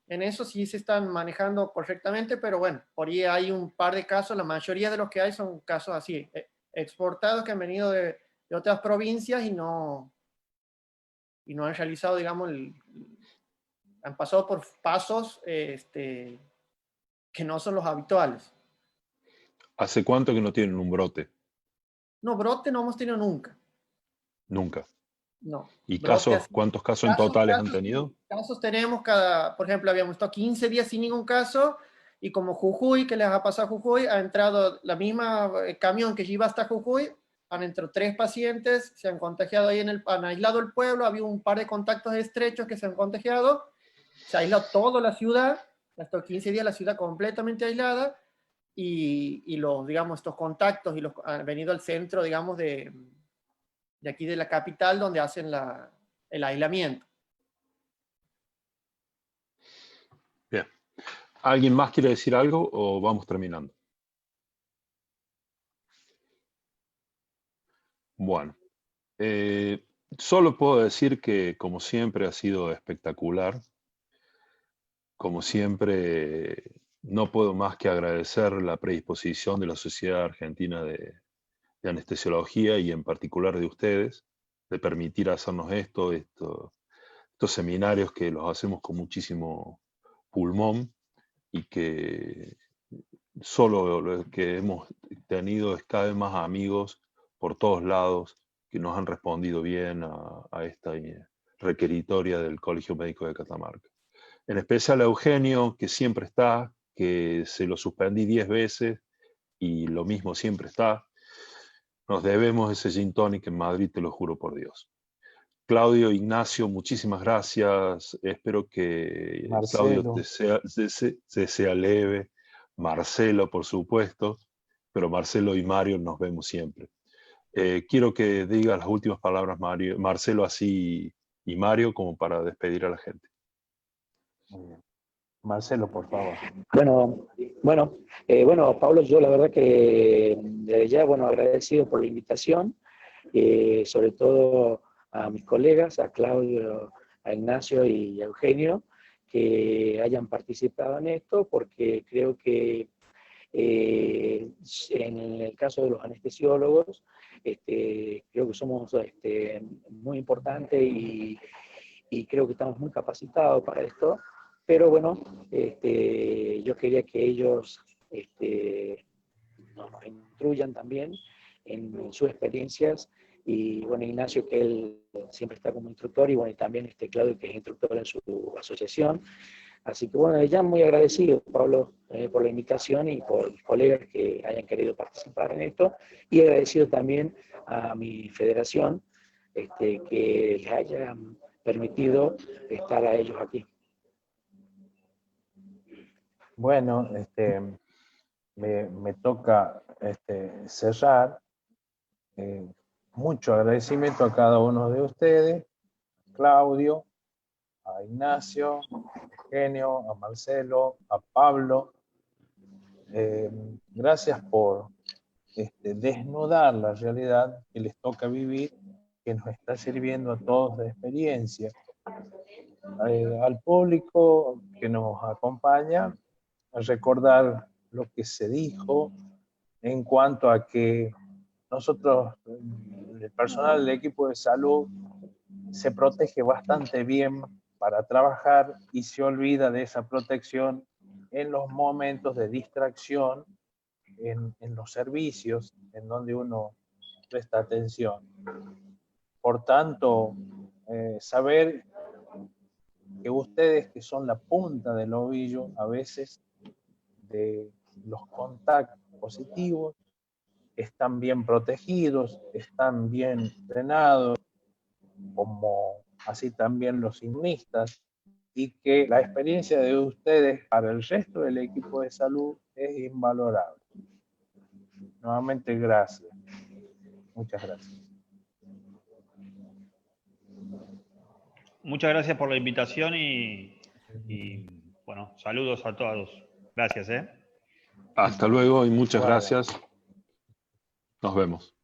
En eso sí se están manejando correctamente, pero bueno, por ahí hay un par de casos, la mayoría de los que hay son casos así, exportados que han venido de otras provincias y no han realizado, digamos, han pasado por pasos que no son los habituales. ¿hace cuánto que no tienen un brote? No, brote no hemos tenido nunca. Nunca. No. ¿Y Brote casos, así. cuántos casos en totales han Sí, tenido? casos tenemos por ejemplo, habíamos estado 15 días sin ningún caso y como Jujuy, que les ha pasado a Jujuy, ha entrado la misma camión que iba hasta Jujuy, han entrado 3 pacientes, se han contagiado ahí han aislado el pueblo, había un par de contactos estrechos que se han contagiado, se ha aislado toda la ciudad, hasta 15 días la ciudad completamente aislada y digamos, estos contactos han venido al centro, digamos, de aquí de la capital donde hacen el aislamiento. Bien. ¿Alguien más quiere decir algo o vamos terminando? Bueno, solo puedo decir que como siempre ha sido espectacular. Como siempre, no puedo más que agradecer la predisposición de la Sociedad Argentina de Anestesiología y en particular de ustedes, de permitir hacernos estos seminarios que los hacemos con muchísimo pulmón y que solo lo que hemos tenido es cada vez más amigos por todos lados que nos han respondido bien a esta requeritoria del Colegio Médico de Catamarca. En especial a Eugenio, que siempre está, que se lo suspendí 10 veces y lo mismo siempre está. Nos debemos ese gin tonic en Madrid, te lo juro por Dios. Claudio, Ignacio, muchísimas gracias. Espero que Claudio Marcelo. te sea leve. Marcelo, por supuesto, pero Marcelo y Mario nos vemos siempre. Quiero que diga las últimas palabras, Marcelo, así y Mario, como para despedir a la gente. Marcelo, por favor. Bueno, Pablo, yo la verdad que desde ya, bueno, agradecido por la invitación, sobre todo a mis colegas, a Claudio, a Ignacio y a Eugenio, que hayan participado en esto, porque creo que en el caso de los anestesiólogos, creo que somos muy importantes y creo que estamos muy capacitados para esto. Pero bueno, yo quería que ellos nos instruyan también en sus experiencias. Y bueno, Ignacio, que él siempre está como instructor, y bueno, y también Claudio, que es instructor en su asociación. Así que bueno, ya muy agradecido, Pablo, por la invitación y por los colegas que hayan querido participar en esto. Y agradecido también a mi federación, que les haya permitido estar a ellos aquí. Bueno, me toca cerrar. Mucho agradecimiento a cada uno de ustedes, Claudio, a Ignacio, a Eugenio, a Marcelo, a Pablo. Gracias por desnudar la realidad que les toca vivir, que nos está sirviendo a todos de experiencia. Al público que nos acompaña, a recordar lo que se dijo en cuanto a que nosotros, el personal del equipo de salud, se protege bastante bien para trabajar y se olvida de esa protección en los momentos de distracción, en los servicios en donde uno presta atención. Por tanto, saber que ustedes, que son la punta del ovillo a veces de los contactos positivos, están bien protegidos, están bien entrenados, como así también los signistas, y que la experiencia de ustedes para el resto del equipo de salud es invalorable. Nuevamente, gracias. Muchas gracias. Muchas gracias por la invitación y bueno, saludos a todos. Gracias. Hasta luego y muchas Guarda. gracias. Nos vemos.